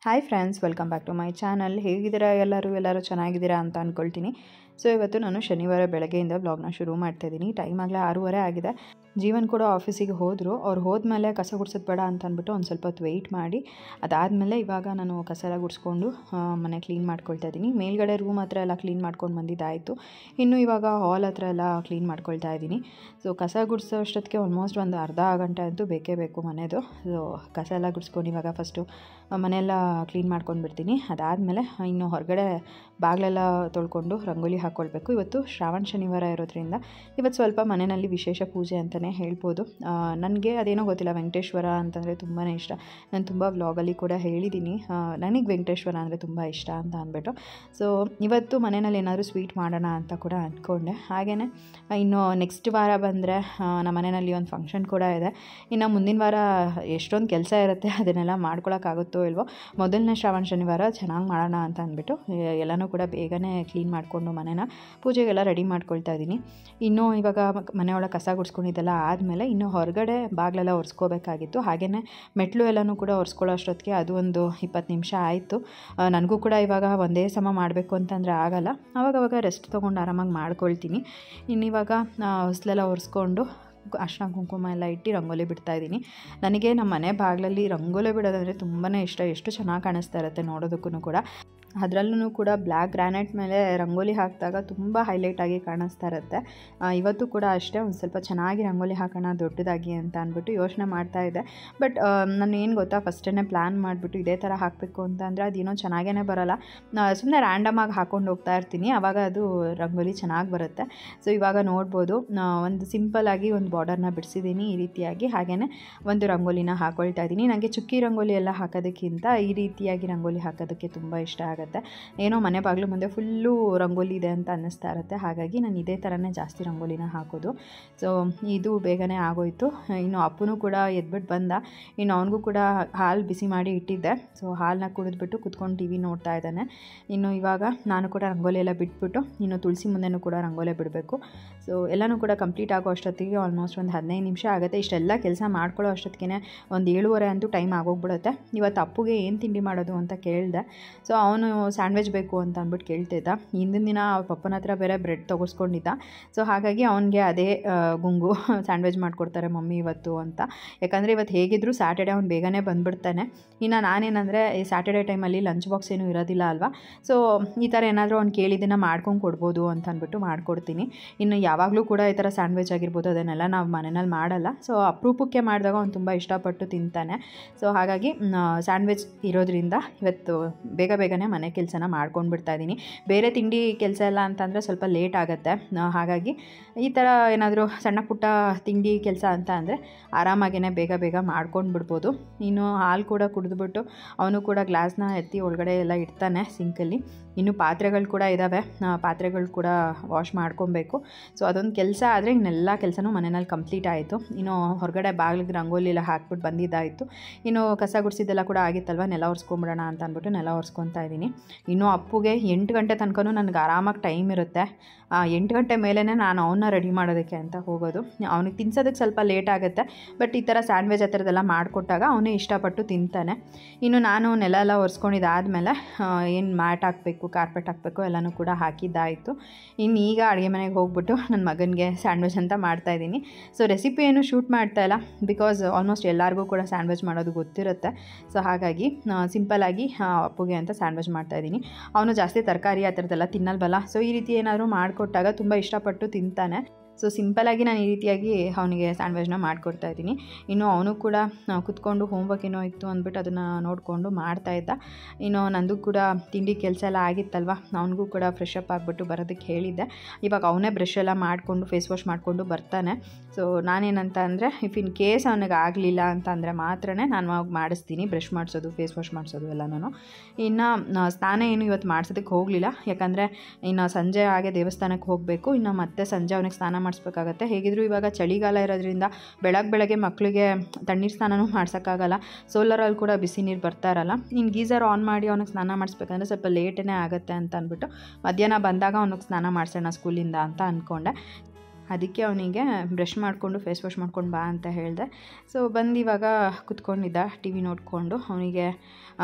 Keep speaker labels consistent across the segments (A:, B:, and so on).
A: Hi friends, welcome back to my channel. ಹೇಗಿದ್ದೀರಾ ಎಲ್ಲರೂ ಚೆನ್ನಾಗಿದ್ದೀರಾ ಅಂತ ಅಂದ್ಕೊಳ್ತೀನಿ. ಸೊ ಇವತ್ತು ನಾನು ಶನಿವಾರ ಬೆಳಗ್ಗೆಯಿಂದ ಬ್ಲಾಗ್ನ ಶುರು ಮಾಡ್ತಾಯಿದ್ದೀನಿ. ಟೈಮ್ ಆಗಲೇ 6:30 ಆಗಿದೆ. ಜೀವನ್ ಕೂಡ ಆಫೀಸಿಗೆ ಹೋದರು. ಅವ್ರು ಹೋದ್ಮೇಲೆ ಕಸ ಗುಡಿಸೋದು ಬೇಡ ಅಂತ ಅಂದ್ಬಿಟ್ಟು ಒಂದು ಸ್ವಲ್ಪ ಹೊತ್ತು ವೆಯ್ಟ್ ಮಾಡಿ ಅದಾದಮೇಲೆ ಇವಾಗ ನಾನು ಕಸ ಎಲ್ಲ ಗುಡಿಸ್ಕೊಂಡು ಮನೆ ಕ್ಲೀನ್ ಮಾಡ್ಕೊಳ್ತಾ ಇದ್ದೀನಿ. ಮೇಲ್ಗಡೆ ರೂಮ್ ಹತ್ರ ಎಲ್ಲ ಕ್ಲೀನ್ ಮಾಡ್ಕೊಂಡು ಬಂದಿದ್ದಾಯಿತು. ಇನ್ನು ಇವಾಗ ಹಾಲ್ ಹತ್ರ ಎಲ್ಲ ಕ್ಲೀನ್ ಮಾಡ್ಕೊಳ್ತಾ ಇದ್ದೀನಿ. ಸೊ ಕಸ ಗುಡಿಸೋ ಅಷ್ಟೊತ್ತಿಗೆ ಆಲ್ಮೋಸ್ಟ್ ಒಂದು ಅರ್ಧ ಗಂಟೆ ಅಂತೂ ಬೇಕೇ ಬೇಕು ಮನೆಯದು. ಸೊ ಕಸ ಎಲ್ಲ ಗುಡಿಸ್ಕೊಂಡು ಇವಾಗ ಫಸ್ಟು ಮನೆಯೆಲ್ಲ ಕ್ಲೀನ್ ಮಾಡ್ಕೊಂಡು ಬಿಡ್ತೀನಿ. ಅದಾದಮೇಲೆ ಇನ್ನು ಹೊರಗಡೆ ಬಾಗಿಲೆಲ್ಲ ತೊಳ್ಕೊಂಡು ರಂಗೋಲಿ ಹಾಕ್ಕೊಳ್ಬೇಕು. ಇವತ್ತು ಶ್ರಾವಣ ಶನಿವಾರ ಇರೋದ್ರಿಂದ ಇವತ್ತು ಸ್ವಲ್ಪ ಮನೆಯಲ್ಲಿ ವಿಶೇಷ ಪೂಜೆ ಅಂತಲೇ ಹೇಳ್ಬೋದು. ನನಗೆ ಅದೇನೋ ಗೊತ್ತಿಲ್ಲ, ವೆಂಕಟೇಶ್ವರ ಅಂತಂದರೆ ತುಂಬಾ ಇಷ್ಟ. ನಾನು ತುಂಬ ವ್ಲಾಗಲ್ಲಿ ಕೂಡ ಹೇಳಿದ್ದೀನಿ, ನನಗೆ ವೆಂಕಟೇಶ್ವರ ಅಂದರೆ ತುಂಬ ಇಷ್ಟ ಅಂತ ಅಂದ್ಬಿಟ್ಟು. ಸೊ ಇವತ್ತು ಮನೆಯಲ್ಲಿ ಏನಾದರೂ ಸ್ವೀಟ್ ಮಾಡೋಣ ಅಂತ ಕೂಡ ಅಂದ್ಕೊಂಡೆ. ಹಾಗೆಯೇ ಇನ್ನು ನೆಕ್ಸ್ಟ್ ವಾರ ಬಂದರೆ ನಮ್ಮ ಮನೆಯಲ್ಲಿ ಒಂದು ಫಂಕ್ಷನ್ ಕೂಡ ಇದೆ. ಇನ್ನು ಮುಂದಿನ ವಾರ ಎಷ್ಟೊಂದು ಕೆಲಸ ಇರುತ್ತೆ, ಅದನ್ನೆಲ್ಲ ಮಾಡ್ಕೊಳಕ್ಕಾಗುತ್ತೋ ಇಲ್ವೋ. ಮೊದಲನೇ ಶ್ರಾವಣ ಶನಿವಾರ ಚೆನ್ನಾಗಿ ಮಾಡೋಣ ಅಂತ ಅಂದ್ಬಿಟ್ಟು ಎಲ್ಲನೂ ಕೂಡ ಬೇಗನೆ ಕ್ಲೀನ್ ಮಾಡಿಕೊಂಡು ಮನೇನ ಪೂಜೆಗೆಲ್ಲ ರೆಡಿ ಮಾಡ್ಕೊಳ್ತಾ ಇದ್ದೀನಿ. ಇನ್ನೂ ಇವಾಗ ಮನೆಯೊಳಗೆ ಕಸ ಗುಡಿಸ್ಕೊಂಡಿದ್ದೆಲ್ಲ ಆದಮೇಲೆ ಇನ್ನು ಹೊರಗಡೆ ಬಾಗಿಲೆಲ್ಲ ಒರೆಸ್ಕೋಬೇಕಾಗಿತ್ತು. ಹಾಗೆಯೇ ಮೆಟ್ಲು ಎಲ್ಲನೂ ಕೂಡ ಒರೆಸ್ಕೊಳ್ಳೋ ಅಷ್ಟೊತ್ತಿಗೆ ಅದು ಒಂದು 20 ನಿಮಿಷ ಆಯಿತು. ನನಗೂ ಕೂಡ ಇವಾಗ ಒಂದೇ ಸಮ ಮಾಡಬೇಕು ಅಂತಂದರೆ ಆಗಲ್ಲ, ಆವಾಗವಾಗ ರೆಸ್ಟ್ ತೊಗೊಂಡು ಆರಾಮಾಗಿ ಮಾಡ್ಕೊಳ್ತೀನಿ. ಇನ್ನಿವಾಗ ಹೊಸಲೆಲ್ಲ ಒರೆಸ್ಕೊಂಡು ಅರ್ಶಿನ ಕುಂಕುಮ ಎಲ್ಲ ಇಟ್ಟು ರಂಗೋಲಿ ಬಿಡ್ತಾಯಿದ್ದೀನಿ. ನನಗೆ ನಮ್ಮ ಮನೆ ಬಾಗಿಲಲ್ಲಿ ರಂಗೋಲಿ ಬಿಡೋದಂದರೆ ತುಂಬಾ ಇಷ್ಟ. ಎಷ್ಟು ಚೆನ್ನಾಗಿ ಕಾಣಿಸ್ತಾ ಇರುತ್ತೆ ನೋಡೋದಕ್ಕೂ ಕೂಡ. ಅದರಲ್ಲೂ ಕೂಡ ಬ್ಲ್ಯಾಕ್ ಗ್ರಾನೈಟ್ ಮೇಲೆ ರಂಗೋಲಿ ಹಾಕಿದಾಗ ತುಂಬ ಹೈಲೈಟಾಗಿ ಕಾಣಿಸ್ತಾ ಇರುತ್ತೆ. ಇವತ್ತು ಕೂಡ ಅಷ್ಟೇ ಒಂದು ಸ್ವಲ್ಪ ಚೆನ್ನಾಗಿ ರಂಗೋಲಿ ಹಾಕೋಣ ದೊಡ್ಡದಾಗಿ ಅಂತ ಅಂದ್ಬಿಟ್ಟು ಯೋಚನೆ ಮಾಡ್ತಾಯಿದ್ದೆ. ಬಟ್ ನಾನು ಏನು ಗೊತ್ತಾ, ಫಸ್ಟೇ ಪ್ಲ್ಯಾನ್ ಮಾಡಿಬಿಟ್ಟು ಇದೇ ಥರ ಹಾಕಬೇಕು ಅಂತ ಅಂದರೆ ಅದೇನೋ ಚೆನ್ನಾಗೇ ಬರೋಲ್ಲ. ಸುಮ್ಮನೆ ರ್ಯಾಂಡಮಾಗಿ ಹಾಕ್ಕೊಂಡು ಹೋಗ್ತಾ ಇರ್ತೀನಿ, ಆವಾಗ ಅದು ರಂಗೋಲಿ ಚೆನ್ನಾಗಿ ಬರುತ್ತೆ. ಸೊ ಇವಾಗ ನೋಡ್ಬೋದು, ಒಂದು ಸಿಂಪಲ್ಲಾಗಿ ಒಂದು ಬಾರ್ಡರ್ನ ಬಿಡಿಸಿದ್ದೀನಿ ಈ ರೀತಿಯಾಗಿ. ಹಾಗೆಯೇ ಒಂದು ರಂಗೋಲಿನ ಹಾಕ್ಕೊಳ್ತಾ ಇದ್ದೀನಿ. ನನಗೆ ಚುಕ್ಕಿ ರಂಗೋಲಿ ಎಲ್ಲ ಹಾಕೋದಕ್ಕಿಂತ ಈ ರೀತಿಯಾಗಿ ರಂಗೋಲಿ ಹಾಕೋದಕ್ಕೆ ತುಂಬ ಇಷ್ಟ ಆಗುತ್ತೆ. ಏನೋ ಮನೆ ಬಾಗಿಲು ಮುಂದೆ ಫುಲ್ಲು ರಂಗೋಲಿ ಇದೆ ಅಂತ ಅನ್ನಿಸ್ತಾ ಇರುತ್ತೆ. ಹಾಗಾಗಿ ನಾನು ಇದೇ ಥರನೇ ಜಾಸ್ತಿ ರಂಗೋಲಿನ ಹಾಕೋದು. ಸೊ ಇದು ಬೇಗನೆ ಆಗೋಯಿತು. ಇನ್ನು ಅಪ್ಪನೂ ಕೂಡ ಎದ್ಬಿಟ್ಟು ಬಂದ. ಇನ್ನು ಅವನಿಗೂ ಕೂಡ ಹಾಲು ಬಿಸಿ ಮಾಡಿ ಇಟ್ಟಿದ್ದೆ. ಸೊ ಹಾಲನ್ನ ಕುಡಿದ್ಬಿಟ್ಟು ಕುತ್ಕೊಂಡು ಟಿ ವಿ ನೋಡ್ತಾ ಇದ್ದಾನೆ. ಇನ್ನು ಇವಾಗ ನಾನು ಕೂಡ ರಂಗೋಲಿ ಎಲ್ಲ ಬಿಟ್ಬಿಟ್ಟು ಇನ್ನು ತುಳಸಿ ಮುಂದೆನೂ ಕೂಡ ರಂಗೋಲಿ ಬಿಡಬೇಕು. ಸೊ ಎಲ್ಲನೂ ಕೂಡ ಕಂಪ್ಲೀಟ್ ಆಗೋ ಅಷ್ಟೊತ್ತಿಗೆ ಆಲ್ಮೋಸ್ಟ್ ಒಂದು 15 ನಿಮಿಷ ಆಗುತ್ತೆ. ಇಷ್ಟೆಲ್ಲ ಕೆಲಸ ಮಾಡ್ಕೊಳ್ಳೋ ಅಷ್ಟೊತ್ತಿಗೆ ಒಂದು 7:30 ಅಂತೂ ಟೈಮ್ ಆಗೋಗ್ಬಿಡುತ್ತೆ. ಇವತ್ತು ಅಪ್ಪುಗೆ ಏನು ತಿಂಡಿ ಮಾಡೋದು ಅಂತ ಕೇಳಿದೆ. ಸೊ ಅವನು ಸ್ಯಾಂಡ್ವಿಚ್ ಬೇಕು ಅಂತ ಅಂದ್ಬಿಟ್ಟು ಕೇಳ್ತಿದ್ದ. ಹಿಂದಿನ ದಿನ ಅವ್ರ ಪಪ್ಪನ ಹತ್ರ ಬೇರೆ ಬ್ರೆಡ್ ತೊಗೊಸ್ಕೊಂಡಿದ್ದ. ಸೊ ಹಾಗಾಗಿ ಅವನಿಗೆ ಅದೇ ಗುಂಗು ಸ್ಯಾಂಡ್ವಿಚ್ ಮಾಡಿಕೊಡ್ತಾರೆ ಮಮ್ಮಿ ಇವತ್ತು ಅಂತ. ಯಾಕಂದರೆ ಇವತ್ತು ಹೇಗಿದ್ದರೂ ಸ್ಯಾಟರ್ಡೆ ಅವ್ನು ಬೇಗನೆ ಬಂದುಬಿಡ್ತಾನೆ. ಇನ್ನು ನಾನೇನಂದರೆ ಈ ಸ್ಯಾಟರ್ಡೆ ಟೈಮಲ್ಲಿ ಲಂಚ್ ಬಾಕ್ಸ್ ಏನೂ ಇರೋದಿಲ್ಲ ಅಲ್ವಾ. ಸೊ ಈ ಥರ ಏನಾದರೂ ಅವ್ನು ಕೇಳಿದ್ದನ್ನು ಮಾಡ್ಕೊಂಡು ಕೊಡ್ಬೋದು ಅಂತ ಅಂದ್ಬಿಟ್ಟು ಮಾಡಿಕೊಡ್ತೀನಿ. ಇನ್ನು ಯಾವಾಗಲೂ ಕೂಡ ಈ ಥರ ಸ್ಯಾಂಡ್ವಿಚ್ ಆಗಿರ್ಬೋದು ಅದನ್ನೆಲ್ಲ ನಾವು ಮನೆಯಲ್ಲಿ ಮಾಡಲ್ಲ. ಸೊ ಅಪರೂಪಕ್ಕೆ ಮಾಡಿದಾಗ ಅವ್ನು ತುಂಬ ಇಷ್ಟಪಟ್ಟು ತಿಂತಾನೆ. ಸೊ ಹಾಗಾಗಿ ಸ್ಯಾಂಡ್ವಿಚ್ ಇರೋದ್ರಿಂದ ಇವತ್ತು ಬೇಗನೆ ಮನೆ ಕೆಲಸನ ಮಾಡ್ಕೊಂಡು ಬಿಡ್ತಾಯಿದ್ದೀನಿ. ಬೇರೆ ತಿಂಡಿ ಕೆಲಸ ಎಲ್ಲ ಅಂತಂದರೆ ಸ್ವಲ್ಪ ಲೇಟ್ ಆಗುತ್ತೆ. ಹಾಗಾಗಿ ಈ ಥರ ಏನಾದರೂ ಸಣ್ಣ ಪುಟ್ಟ ತಿಂಡಿ ಕೆಲಸ ಅಂತ ಅಂದರೆ ಆರಾಮಾಗೇ ಬೇಗ ಮಾಡ್ಕೊಂಡು ಬಿಡ್ಬೋದು. ಇನ್ನು ಹಾಲು ಕೂಡ ಕುಡಿದ್ಬಿಟ್ಟು ಅವನು ಕೂಡ ಗ್ಲಾಸ್ನ ಎತ್ತಿ ಒಳಗಡೆ ಎಲ್ಲ ಇಡ್ತಾನೆ ಸಿಂಕಲ್ಲಿ. ಇನ್ನು ಪಾತ್ರೆಗಳು ಕೂಡ ಇದ್ದಾವೆ, ಪಾತ್ರೆಗಳು ಕೂಡ ವಾಶ್ ಮಾಡ್ಕೊಬೇಕು. ಸೊ ಅದೊಂದು ಕೆಲಸ ಆದರೆ ಇನ್ನೆಲ್ಲ ಕೆಲಸನೂ ಮನೆಯಲ್ಲಿ ಕಂಪ್ಲೀಟ್ ಆಯಿತು. ಇನ್ನು ಹೊರಗಡೆ ಬಾಗಿಲಿಗೆ ರಂಗೋಲಿ ಎಲ್ಲ ಹಾಕ್ಬಿಟ್ಟು ಬಂದಿದ್ದಾಯಿತು. ಇನ್ನು ಕಸ ಗುಡಿಸಿದ್ದೆಲ್ಲ ಕೂಡ ಆಗಿತ್ತಲ್ವ, ನೆಲ ಒರೆಸ್ಕೊಂಬಿಡೋಣ ಅಂತ ಅಂದ್ಬಿಟ್ಟು ನೆಲ ಒರೆಸ್ಕೊತಾ ಇದ್ದೀನಿ. ಇನ್ನು ಅಪ್ಪುಗೆ 8 ಗಂಟೆ ತನಕನೂ ನನಗೆ ಆರಾಮಾಗಿ ಟೈಮ್ ಇರುತ್ತೆ. 8 ಗಂಟೆ ಮೇಲೇ ನಾನು ಅವನ್ನ ರೆಡಿ ಮಾಡೋದಕ್ಕೆ ಅಂತ ಹೋಗೋದು. ಅವನಿಗೆ ತಿನ್ಸೋದಕ್ಕೆ ಸ್ವಲ್ಪ ಲೇಟ್ ಆಗುತ್ತೆ. ಬಟ್ ಈ ಥರ ಸ್ಯಾಂಡ್ವಿಚ್ ಆ ಥರದ್ದೆಲ್ಲ ಮಾಡಿಕೊಟ್ಟಾಗ ಅವನೇ ಇಷ್ಟಪಟ್ಟು ತಿಂತಾನೆ. ಇನ್ನು ನಾನು ನೆಲ ಎಲ್ಲ ಒರೆಸ್ಕೊಂಡಿದ್ದಾದಮೇಲೆ ಏನು ಮ್ಯಾಟ್ ಹಾಕಬೇಕು, ಕಾರ್ಪೆಟ್ ಹಾಕಬೇಕು ಎಲ್ಲನೂ ಕೂಡ ಹಾಕಿದ್ದಾಯಿತು. ಇನ್ನು ಈಗ ಅಡುಗೆ ಮನೆಗೆ ಹೋಗ್ಬಿಟ್ಟು ನನ್ನ ಮಗನಿಗೆ ಸ್ಯಾಂಡ್ವಿಚ್ ಅಂತ ಮಾಡ್ತಾಯಿದ್ದೀನಿ. ಸೊ ರೆಸಿಪಿ ಏನು ಶೂಟ್ ಮಾಡ್ತಾಯಿಲ್ಲ, ಬಿಕಾಸ್ ಆಲ್ಮೋಸ್ಟ್ ಎಲ್ಲರಿಗೂ ಕೂಡ ಸ್ಯಾಂಡ್ವಿಚ್ ಮಾಡೋದು ಗೊತ್ತಿರುತ್ತೆ. ಸೊ ಹಾಗಾಗಿ ಸಿಂಪಲ್ಲಾಗಿ ಅಪ್ಪುಗೆ ಅಂತ ಸ್ಯಾಂಡ್ವಿಚ್ ಮಾಡ್ತಾಯಿದ್ದೀನಿ. ಅವನು ಜಾಸ್ತಿ ತರಕಾರಿ ಆ ಥರದ್ದೆಲ್ಲ ತಿನ್ನಲ್ವಲ್ಲ. ಸೊ ಈ ರೀತಿ ಏನಾದರೂ ಮಾಡಿಕೊಟ್ಟಾಗ ತುಂಬ ಇಷ್ಟಪಟ್ಟು ತಿಂತಾನೆ. ಸೊ ಸಿಂಪಲ್ಲಾಗಿ ನಾನು ಈ ರೀತಿಯಾಗಿ ಅವನಿಗೆ ಸ್ಯಾಂಡ್ವಿಚ್ನ ಮಾಡಿಕೊಡ್ತಾಯಿದ್ದೀನಿ. ಇನ್ನು ಅವನು ಕೂಡ ಕುತ್ಕೊಂಡು ಹೋಮ್ವರ್ಕ್ ಏನೋ ಇತ್ತು ಅಂದ್ಬಿಟ್ಟು ಅದನ್ನು ನೋಡಿಕೊಂಡು ಮಾಡ್ತಾಯಿದ್ದ. ಇನ್ನು ನಂದು ಕೂಡ ತಿಂಡಿ ಕೆಲಸ ಎಲ್ಲ ಆಗಿತ್ತಲ್ವ, ಅವನಿಗೂ ಕೂಡ ಫ್ರೆಶ್ ಅಪ್ ಆಗಿಬಿಟ್ಟು ಬರೋದಕ್ಕೆ ಹೇಳಿದ್ದೆ. ಇವಾಗ ಅವನೇ ಬ್ರಷ್ ಎಲ್ಲ ಮಾಡಿಕೊಂಡು ಫೇಸ್ ವಾಶ್ ಮಾಡಿಕೊಂಡು ಬರ್ತಾನೆ. ಸೊ ನಾನೇನಂತ ಅಂದರೆ ಇಫ್ ಇನ್ ಕೇಸ್ ಅವನಿಗೆ ಆಗಲಿಲ್ಲ ಅಂತ ಅಂದರೆ ಮಾತ್ರ ನಾನು ಅವಾಗ ಮಾಡಿಸ್ತೀನಿ, ಬ್ರಷ್ ಮಾಡಿಸೋದು ಫೇಸ್ ವಾಶ್ ಮಾಡಿಸೋದು ಎಲ್ಲನೂ. ಇನ್ನು ಸ್ನಾನ ಏನು ಇವತ್ತು ಮಾಡಿಸೋದಕ್ಕೆ ಹೋಗಲಿಲ್ಲ, ಯಾಕಂದರೆ ಇನ್ನು ಸಂಜೆ ಹಾಗೆ ದೇವಸ್ಥಾನಕ್ಕೆ ಹೋಗಬೇಕು. ಇನ್ನು ಮತ್ತೆ ಸಂಜೆ ಅವನಿಗೆ ಸ್ನಾನ ಮಾಡಿಸ್ಬೇಕಾಗತ್ತೆ. ಹೇಗಿದ್ದರೂ ಇವಾಗ ಚಳಿಗಾಲ ಇರೋದ್ರಿಂದ ಬೆಳಗ್ಗೆ ಮಕ್ಕಳಿಗೆ ತಣ್ಣೀರು ಸ್ನಾನನೂ ಮಾಡ್ಸೋಕ್ಕಾಗಲ್ಲ. ಸೋಲಾರಲ್ಲಿ ಕೂಡ ಬಿಸಿ ನೀರು ಬರ್ತಾ ಇರಲ್ಲ. ಇನ್ನು ಗೀಸರ್ ಆನ್ ಮಾಡಿ ಅವನಿಗೆ ಸ್ನಾನ ಮಾಡಿಸ್ಬೇಕಂದ್ರೆ ಸ್ವಲ್ಪ ಲೇಟೇ ಆಗುತ್ತೆ ಅಂತ ಅಂದ್ಬಿಟ್ಟು ಮಧ್ಯಾಹ್ನ ಬಂದಾಗ ಅವನಿಗೆ ಸ್ನಾನ ಮಾಡಿಸೋಣ ಸ್ಕೂಲಿಂದ ಅಂತ ಅಂದ್ಕೊಂಡೆ. ಅದಕ್ಕೆ ಅವನಿಗೆ ಬ್ರಷ್ ಮಾಡಿಕೊಂಡು ಫೇಸ್ ವಾಶ್ ಮಾಡ್ಕೊಂಡು ಬಾ ಅಂತ ಹೇಳಿದೆ. ಸೊ ಬಂದು ಇವಾಗ ಕುತ್ಕೊಂಡಿದ್ದ ಟಿ ವಿ ನೋಡಿಕೊಂಡು. ಅವನಿಗೆ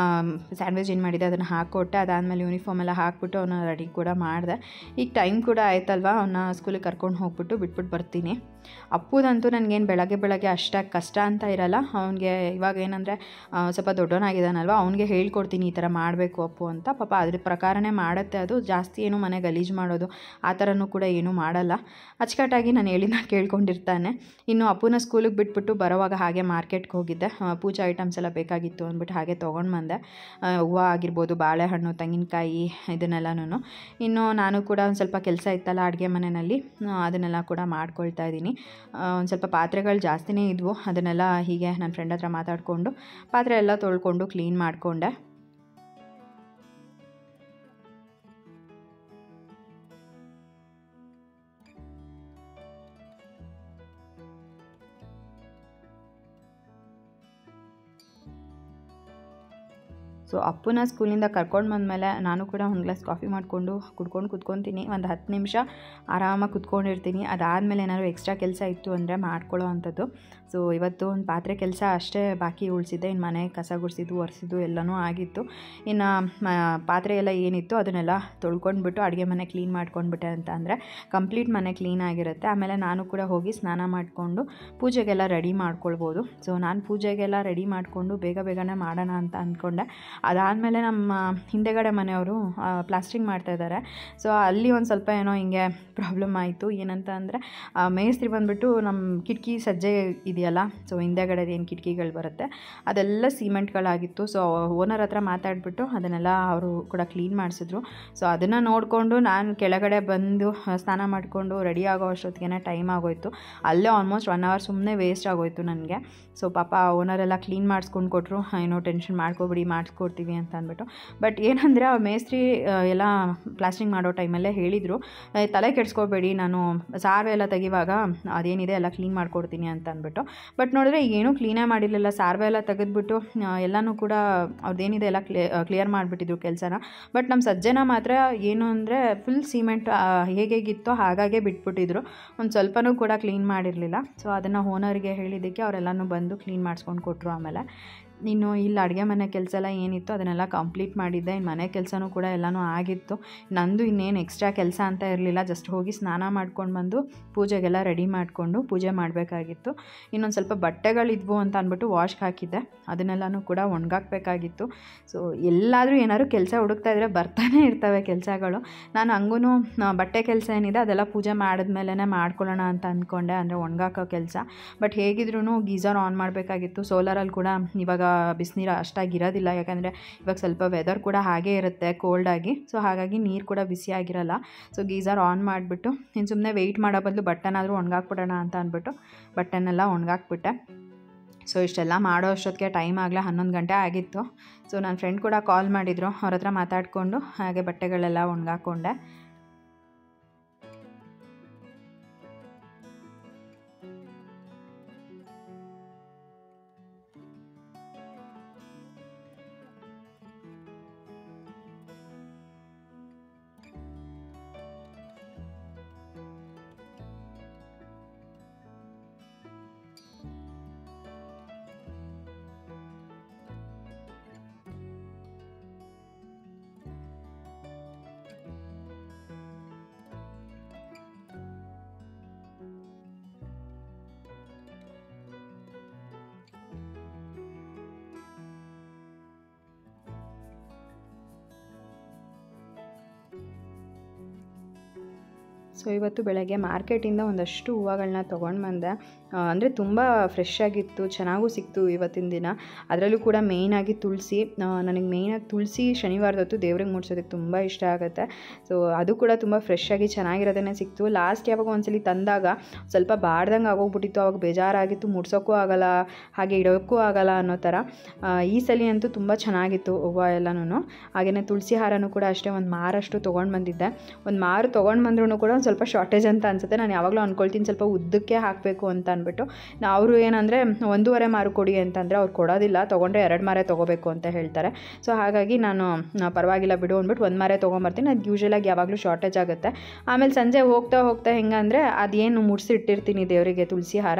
A: ಸ್ಯಾಂಡ್ವಿಚ್ ಏನು ಮಾಡಿದೆ ಅದನ್ನು ಹಾಕ್ಕೊಟ್ಟೆ. ಅದಾದಮೇಲೆ ಯೂನಿಫಾರ್ಮ್ ಎಲ್ಲ ಹಾಕ್ಬಿಟ್ಟು ಅವನ್ನ ರೆಡಿ ಕೂಡ ಮಾಡಿದೆ. ಈಗ ಟೈಮ್ ಕೂಡ ಆಯ್ತಲ್ವ, ಅವನ್ನ ಸ್ಕೂಲಿಗೆ ಕರ್ಕೊಂಡು ಹೋಗ್ಬಿಟ್ಟು ಬಿಟ್ಬಿಟ್ಟು ಬರ್ತೀನಿ. ಅಪ್ಪುದಂತೂ ನನಗೇನು ಬೆಳಗ್ಗೆ ಅಷ್ಟಾಗಿ ಕಷ್ಟ ಅಂತ ಇರಲ್ಲ. ಅವನಿಗೆ ಇವಾಗ ಏನಂದರೆ ಸ್ವಲ್ಪ ದೊಡ್ಡವನಾಗಿದ್ದಾನಲ್ವ, ಅವನಿಗೆ ಹೇಳ್ಕೊಡ್ತೀನಿ ಈ ಥರ ಮಾಡಬೇಕು ಅಪ್ಪು ಅಂತ. ಪಾಪ ಅದ್ರ ಪ್ರಕಾರನೇ ಮಾಡುತ್ತೆ. ಅದು ಜಾಸ್ತಿ ಏನು ಮನೆ ಗಲೀಜು ಮಾಡೋದು ಆ ಥರನೂ ಕೂಡ ಏನೂ ಮಾಡಲ್ಲ. ಅಚ್ಚುಕಟ್ಟಾಗಿ ನಾನು ಹೇಳಿದ ಕೇಳ್ಕೊಂಡಿರ್ತಾನೆ. ಇನ್ನು ಅಪ್ಪುನ ಸ್ಕೂಲಿಗೆ ಬಿಟ್ಬಿಟ್ಟು ಬರೋವಾಗ ಹಾಗೆ ಮಾರ್ಕೆಟ್ಗೆ ಹೋಗಿದ್ದೆ. ಪೂಜಾ ಐಟಮ್ಸ್ ಎಲ್ಲ ಬೇಕಾಗಿತ್ತು ಅಂದ್ಬಿಟ್ಟು ಹಾಗೆ ತೊಗೊಂಡು ಬಂದೆ. ಹೂವು ಆಗಿರ್ಬೋದು, ಬಾಳೆಹಣ್ಣು, ತೆಂಗಿನಕಾಯಿ, ಇದನ್ನೆಲ್ಲನೂ. ಇನ್ನು ನಾನು ಕೂಡ ಒಂದು ಸ್ವಲ್ಪ ಕೆಲಸ ಇತ್ತಲ್ಲ ಅಡುಗೆ ಮನೆಯಲ್ಲಿ, ಅದನ್ನೆಲ್ಲ ಕೂಡ ಮಾಡ್ಕೊಳ್ತಾ ಇದ್ದೀನಿ. ಒಂದು ಸ್ವಲ್ಪ ಪಾತ್ರೆಗಳು ಜಾಸ್ತಿನೇ ಇದ್ವು. ಅದನ್ನೆಲ್ಲ ಹೀಗೆ ನನ್ನ ಫ್ರೆಂಡ್ ಹತ್ರ ಮಾತಾಡಿಕೊಂಡು ಪಾತ್ರೆ ಎಲ್ಲ ತೊಳ್ಕೊಂಡು ಕ್ಲೀನ್ ಮಾಡಿಕೊಂಡೆ. ಸೊ ಅಪ್ಪನ ಸ್ಕೂಲಿಂದ ಕರ್ಕೊಂಡು ಬಂದಮೇಲೆ ನಾನು ಕೂಡ ಒಂದು ಗ್ಲಾಸ್ ಕಾಫಿ ಮಾಡಿಕೊಂಡು ಕುತ್ಕೊತೀನಿ. ಒಂದು 10 ನಿಮಿಷ ಆರಾಮಾಗಿ ಕುತ್ಕೊಂಡಿರ್ತೀನಿ. ಅದಾದಮೇಲೆ ಏನಾದರೂ ಎಕ್ಸ್ಟ್ರಾ ಕೆಲಸ ಇತ್ತು ಅಂದರೆ ಮಾಡ್ಕೊಳ್ಳೋ ಅಂಥದ್ದು. ಸೊ ಇವತ್ತು ಒಂದು ಪಾತ್ರೆ ಕೆಲಸ ಅಷ್ಟೇ ಬಾಕಿ ಉಳಿಸಿದ್ದೆ. ಇನ್ನು ಮನೆ ಕಸ ಗುಡಿಸಿದ್ದು ಒರೆಸಿದ್ದು ಎಲ್ಲನೂ ಆಗಿತ್ತು. ಇನ್ನು ಪಾತ್ರೆ ಎಲ್ಲ ಏನಿತ್ತು ಅದನ್ನೆಲ್ಲ ತೊಳ್ಕೊಂಡ್ಬಿಟ್ಟು ಅಡುಗೆ ಮನೆ ಕ್ಲೀನ್ ಮಾಡ್ಕೊಂಡ್ಬಿಟ್ಟೆ ಅಂತ ಅಂದರೆ ಕಂಪ್ಲೀಟ್ ಮನೆ ಕ್ಲೀನ್ ಆಗಿರುತ್ತೆ. ಆಮೇಲೆ ನಾನು ಕೂಡ ಹೋಗಿ ಸ್ನಾನ ಮಾಡಿಕೊಂಡು ಪೂಜೆಗೆಲ್ಲ ರೆಡಿ ಮಾಡ್ಕೊಳ್ಬೋದು. ಸೊ ನಾನು ಪೂಜೆಗೆಲ್ಲ ರೆಡಿ ಮಾಡಿಕೊಂಡು ಬೇಗನೆ ಮಾಡೋಣ ಅಂತ ಅಂದ್ಕೊಂಡೆ. ಅದಾದಮೇಲೆ ನಮ್ಮ ಹಿಂದೆಗಡೆ ಮನೆಯವರು ಪ್ಲಾಸ್ಟ್ರಿಂಗ್ ಮಾಡ್ತಾಯಿದ್ದಾರೆ. ಸೊ ಅಲ್ಲಿ ಒಂದು ಸ್ವಲ್ಪ ಏನೋ ಹಿಂಗೆ ಪ್ರಾಬ್ಲಮ್ ಆಯಿತು. ಏನಂತ ಅಂದರೆ ಮೇಸ್ತ್ರಿ ಬಂದುಬಿಟ್ಟು ನಮ್ಮ ಕಿಟಕಿ ಸಜ್ಜೆ ಇದೆಯಲ್ಲ, ಸೊ ಹಿಂದೆಗಡೆ ಏನು ಕಿಟಕಿಗಳು ಬರುತ್ತೆ ಅದೆಲ್ಲ ಸಿಮೆಂಟ್ಗಳಾಗಿತ್ತು. ಸೊ ಓನರ್ ಹತ್ರ ಮಾತಾಡಿಬಿಟ್ಟು ಅದನ್ನೆಲ್ಲ ಅವರು ಕೂಡ ಕ್ಲೀನ್ ಮಾಡಿಸಿದ್ರು. ಸೊ ಅದನ್ನು ನೋಡಿಕೊಂಡು ನಾನು ಕೆಳಗಡೆ ಬಂದು ಸ್ನಾನ ಮಾಡಿಕೊಂಡು ರೆಡಿ ಆಗೋ ಅಷ್ಟೊತ್ತಿಗೆ ಟೈಮ್ ಆಗೋಯಿತು. ಅಲ್ಲೇ ಆಲ್ಮೋಸ್ಟ್ 1 ಅವರ್ ಸುಮ್ಮನೆ ವೇಸ್ಟ್ ಆಗೋಯಿತು ನನಗೆ. ಸೊ ಪಾಪ ಓನರೆಲ್ಲ ಕ್ಲೀನ್ ಮಾಡಿಸ್ಕೊಂಡು ಕೊಟ್ಟರು. ಏನೋ ಟೆನ್ಷನ್ ಮಾಡ್ಕೊಬಿಡಿ, ಮಾಡಿಸ್ಕೊಡ್ತೀವಿ ಅಂತ ಅಂದ್ಬಿಟ್ಟು. ಬಟ್ ಏನಂದರೆ ಆ ಮೇಸ್ತ್ರಿ ಎಲ್ಲ ಪ್ಲಾಸ್ಟ್ರಿಂಗ್ ಮಾಡೋ ಟೈಮಲ್ಲೇ ಹೇಳಿದರು, ತಲೆ ಕೆಡಿಸ್ಕೋಬೇಡಿ, ನಾನು ಸಾರು ಎಲ್ಲ ತೆಗಿವಾಗ ಅದೇನಿದೆ ಎಲ್ಲ ಕ್ಲೀನ್ ಮಾಡಿಕೊಡ್ತೀನಿ ಅಂತ ಅಂದ್ಬಿಟ್ಟು. ಬಟ್ ನೋಡಿದ್ರೆ ಏನೂ ಕ್ಲೀನೇ ಮಾಡಿರಲಿಲ್ಲ. ಸಾರ್ವೆ ಎಲ್ಲ ತೆಗೆದ್ಬಿಟ್ಟು ಎಲ್ಲನೂ ಕೂಡ ಅವ್ರದ್ದೇನಿದೆ ಎಲ್ಲ ಕ್ಲಿಯರ್ ಮಾಡಿಬಿಟ್ಟಿದ್ರು ಕೆಲಸನ. ಬಟ್ ನಮ್ಮ ಸಜ್ಜೆನ ಮಾತ್ರ ಏನು ಅಂದರೆ ಫುಲ್ ಸಿಮೆಂಟ್ ಹೇಗಿತ್ತೋ ಹಾಗಾಗೆ ಬಿಟ್ಬಿಟ್ಟಿದ್ರು. ಒಂದು ಸ್ವಲ್ಪನೂ ಕೂಡ ಕ್ಲೀನ್ ಮಾಡಿರಲಿಲ್ಲ. ಸೊ ಅದನ್ನು ಓನರಿಗೆ ಹೇಳಿದ್ದಕ್ಕೆ ಅವರೆಲ್ಲನೂ ಬಂದು ಕ್ಲೀನ್ ಮಾಡಿಸ್ಕೊಂಡು ಕೊಟ್ಟರು. ಆಮೇಲೆ ಇನ್ನು ಇಲ್ಲಿ ಅಡುಗೆ ಮನೆ ಕೆಲಸ ಎಲ್ಲ ಏನಿತ್ತು ಅದನ್ನೆಲ್ಲ ಕಂಪ್ಲೀಟ್ ಮಾಡಿದ್ದೆ. ಇನ್ನು ಮನೆ ಕೆಲಸನೂ ಕೂಡ ಎಲ್ಲನೂ ಆಗಿತ್ತು. ನಂದು ಇನ್ನೇನು ಎಕ್ಸ್ಟ್ರಾ ಕೆಲಸ ಅಂತ ಇರಲಿಲ್ಲ. ಜಸ್ಟ್ ಹೋಗಿ ಸ್ನಾನ ಮಾಡ್ಕೊಂಡು ಬಂದು ಪೂಜೆಗೆಲ್ಲ ರೆಡಿ ಮಾಡಿಕೊಂಡು ಪೂಜೆ ಮಾಡಬೇಕಾಗಿತ್ತು. ಇನ್ನೊಂದು ಸ್ವಲ್ಪ ಬಟ್ಟೆಗಳಿದ್ವು ಅಂತ ಅಂದ್ಬಿಟ್ಟು ವಾಶ್ಗೆ ಹಾಕಿದ್ದೆ. ಅದನ್ನೆಲ್ಲನೂ ಕೂಡ ಒಣಗಾಕಬೇಕಾಗಿತ್ತು. ಸೊ ಎಲ್ಲಾದರೂ ಏನಾದ್ರು ಕೆಲಸ ಹುಡುಕ್ತಾ ಇದ್ದರೆ ಬರ್ತಾನೆ ಇರ್ತವೆ ಕೆಲಸಗಳು. ನಾನು ಹಂಗೂ ಬಟ್ಟೆ ಕೆಲಸ ಏನಿದೆ ಅದೆಲ್ಲ ಪೂಜೆ ಮಾಡಿದ್ಮೇಲೆ ಮಾಡ್ಕೊಳ್ಳೋಣ ಅಂತ ಅಂದ್ಕೊಂಡೆ, ಅಂದರೆ ಒಣಗಾಕೋ ಕೆಲಸ. ಬಟ್ ಹೇಗಿದ್ರೂ ಗೀಝರ್ ಆನ್ ಮಾಡಬೇಕಾಗಿತ್ತು. ಸೋಲಾರಲ್ಲಿ ಕೂಡ ಇವಾಗ ಬಿಸಿನೀರು ಅಷ್ಟಾಗಿರೋದಿಲ್ಲ, ಯಾಕಂದರೆ ಇವಾಗ ಸ್ವಲ್ಪ ವೆದರ್ ಕೂಡ ಹಾಗೇ ಇರುತ್ತೆ ಕೋಲ್ಡಾಗಿ. ಸೊ ಹಾಗಾಗಿ ನೀರು ಕೂಡ ಬಿಸಿಯಾಗಿರಲ್ಲ. ಸೊ ಗೀಝರ್ ಆನ್ ಮಾಡಿಬಿಟ್ಟು ಇನ್ನು ಸುಮ್ಮನೆ ವೆಯ್ಟ್ ಮಾಡೋ ಬದಲು ಬಟ್ಟೆನಾದರೂ ಒಣಗಾಕ್ಬಿಡೋಣ ಅಂತ ಅಂದ್ಬಿಟ್ಟು ಬಟ್ಟೆನೆಲ್ಲ ಒಣಗಾಕ್ಬಿಟ್ಟೆ. ಸೊ ಇಷ್ಟೆಲ್ಲ ಮಾಡೋ ಅಷ್ಟೊತ್ತಿಗೆ ಟೈಮ್ ಆಗಲೇ 11 ಗಂಟೆ ಆಗಿತ್ತು. ಸೊ ನನ್ನ ಫ್ರೆಂಡ್ ಕೂಡ ಕಾಲ್ ಮಾಡಿದರು. ಅವ್ರ ಹತ್ರ ಮಾತಾಡಿಕೊಂಡು ಹಾಗೆ ಬಟ್ಟೆಗಳೆಲ್ಲ ಒಣಗಾಕೊಂಡೆ. ಸೊ ಇವತ್ತು ಬೆಳಗ್ಗೆ ಮಾರ್ಕೆಟಿಂದ ಒಂದಷ್ಟು ಹೂವುಗಳನ್ನ ತೊಗೊಂಡು ಬಂದೆ. ಅಂದರೆ ತುಂಬ ಫ್ರೆಶ್ ಆಗಿತ್ತು, ಚೆನ್ನಾಗೂ ಸಿಕ್ತು ಇವತ್ತಿನ ದಿನ. ಅದರಲ್ಲೂ ಕೂಡ ಮೇಯ್ನಾಗಿ ತುಳಸಿ. ನನಗೆ ಮೇಯ್ನಾಗಿ ತುಳಸಿ ಶನಿವಾರದೊತ್ತು ದೇವ್ರಿಗೆ ಮುಡ್ಸೋದಕ್ಕೆ ತುಂಬ ಇಷ್ಟ ಆಗುತ್ತೆ. ಸೊ ಅದು ಕೂಡ ತುಂಬ ಫ್ರೆಶ್ ಆಗಿ ಚೆನ್ನಾಗಿರೋದನ್ನೇ ಸಿಕ್ತು. ಲಾಸ್ಟ್ ಯಾವಾಗ ಒಂದ್ಸಲಿ ತಂದಾಗ ಸ್ವಲ್ಪ ಬಾಡ್ದಂಗೆ ಆಗೋಗ್ಬಿಟ್ಟಿತ್ತು. ಅವಾಗ ಬೇಜಾರಾಗಿತ್ತು, ಮುಡ್ಸೋಕ್ಕೂ ಆಗೋಲ್ಲ, ಹಾಗೆ ಇಡೋಕ್ಕೂ ಆಗೋಲ್ಲ ಅನ್ನೋ ಥರ. ಈ ಸಲ ಅಂತೂ ತುಂಬ ಚೆನ್ನಾಗಿತ್ತು ಹೂವು ಎಲ್ಲನೂ. ಹಾಗೆಯೇ ತುಳಸಿ ಹಾರನೂ ಕೂಡ ಅಷ್ಟೇ ಒಂದು ಮಾರಷ್ಟು ತೊಗೊಂಡು ಬಂದಿದ್ದೆ. ಒಂದು ಮಾರು ತೊಗೊಂಡು ಬಂದ್ರೂ ಕೂಡ ಸ್ವಲ್ಪ ಶಾರ್ಟೇಜ್ ಅಂತ ಅನಿಸುತ್ತೆ. ನಾನು ಯಾವಾಗಲೂ ಅಂದ್ಕೊಳ್ತೀನಿ ಸ್ವಲ್ಪ ಉದ್ದಕ್ಕೆ ಹಾಕಬೇಕು ಅಂತ ಅಂದ್ಬಿಟ್ಟು. ಅವರು ಏನಂದರೆ 1.5 ಮಾರು ಕೊಡಿ ಅಂತಂದರೆ ಅವ್ರು ಕೊಡೋದಿಲ್ಲ, ತೊಗೊಂಡ್ರೆ 2 ಮಾರೇ ತೊಗೋಬೇಕು ಅಂತ ಹೇಳ್ತಾರೆ. ಸೊ ಹಾಗಾಗಿ ನಾನು ಪರವಾಗಿಲ್ಲ ಬಿಡು ಅಂದ್ಬಿಟ್ಟು 1 ಮಾರೇ ತೊಗೊಂಬರ್ತೀನಿ. ಅದು ಯೂಶ್ವಲಾಗಿ ಯಾವಾಗಲೂ ಶಾರ್ಟೇಜ್ ಆಗುತ್ತೆ. ಆಮೇಲೆ ಸಂಜೆ ಹೋಗ್ತಾ ಹೆಂಗಂದರೆ ಅದೇನು ಮುಡಿಸಿಟ್ಟಿರ್ತೀನಿ ದೇವರಿಗೆ ತುಳಸಿ ಹಾರ,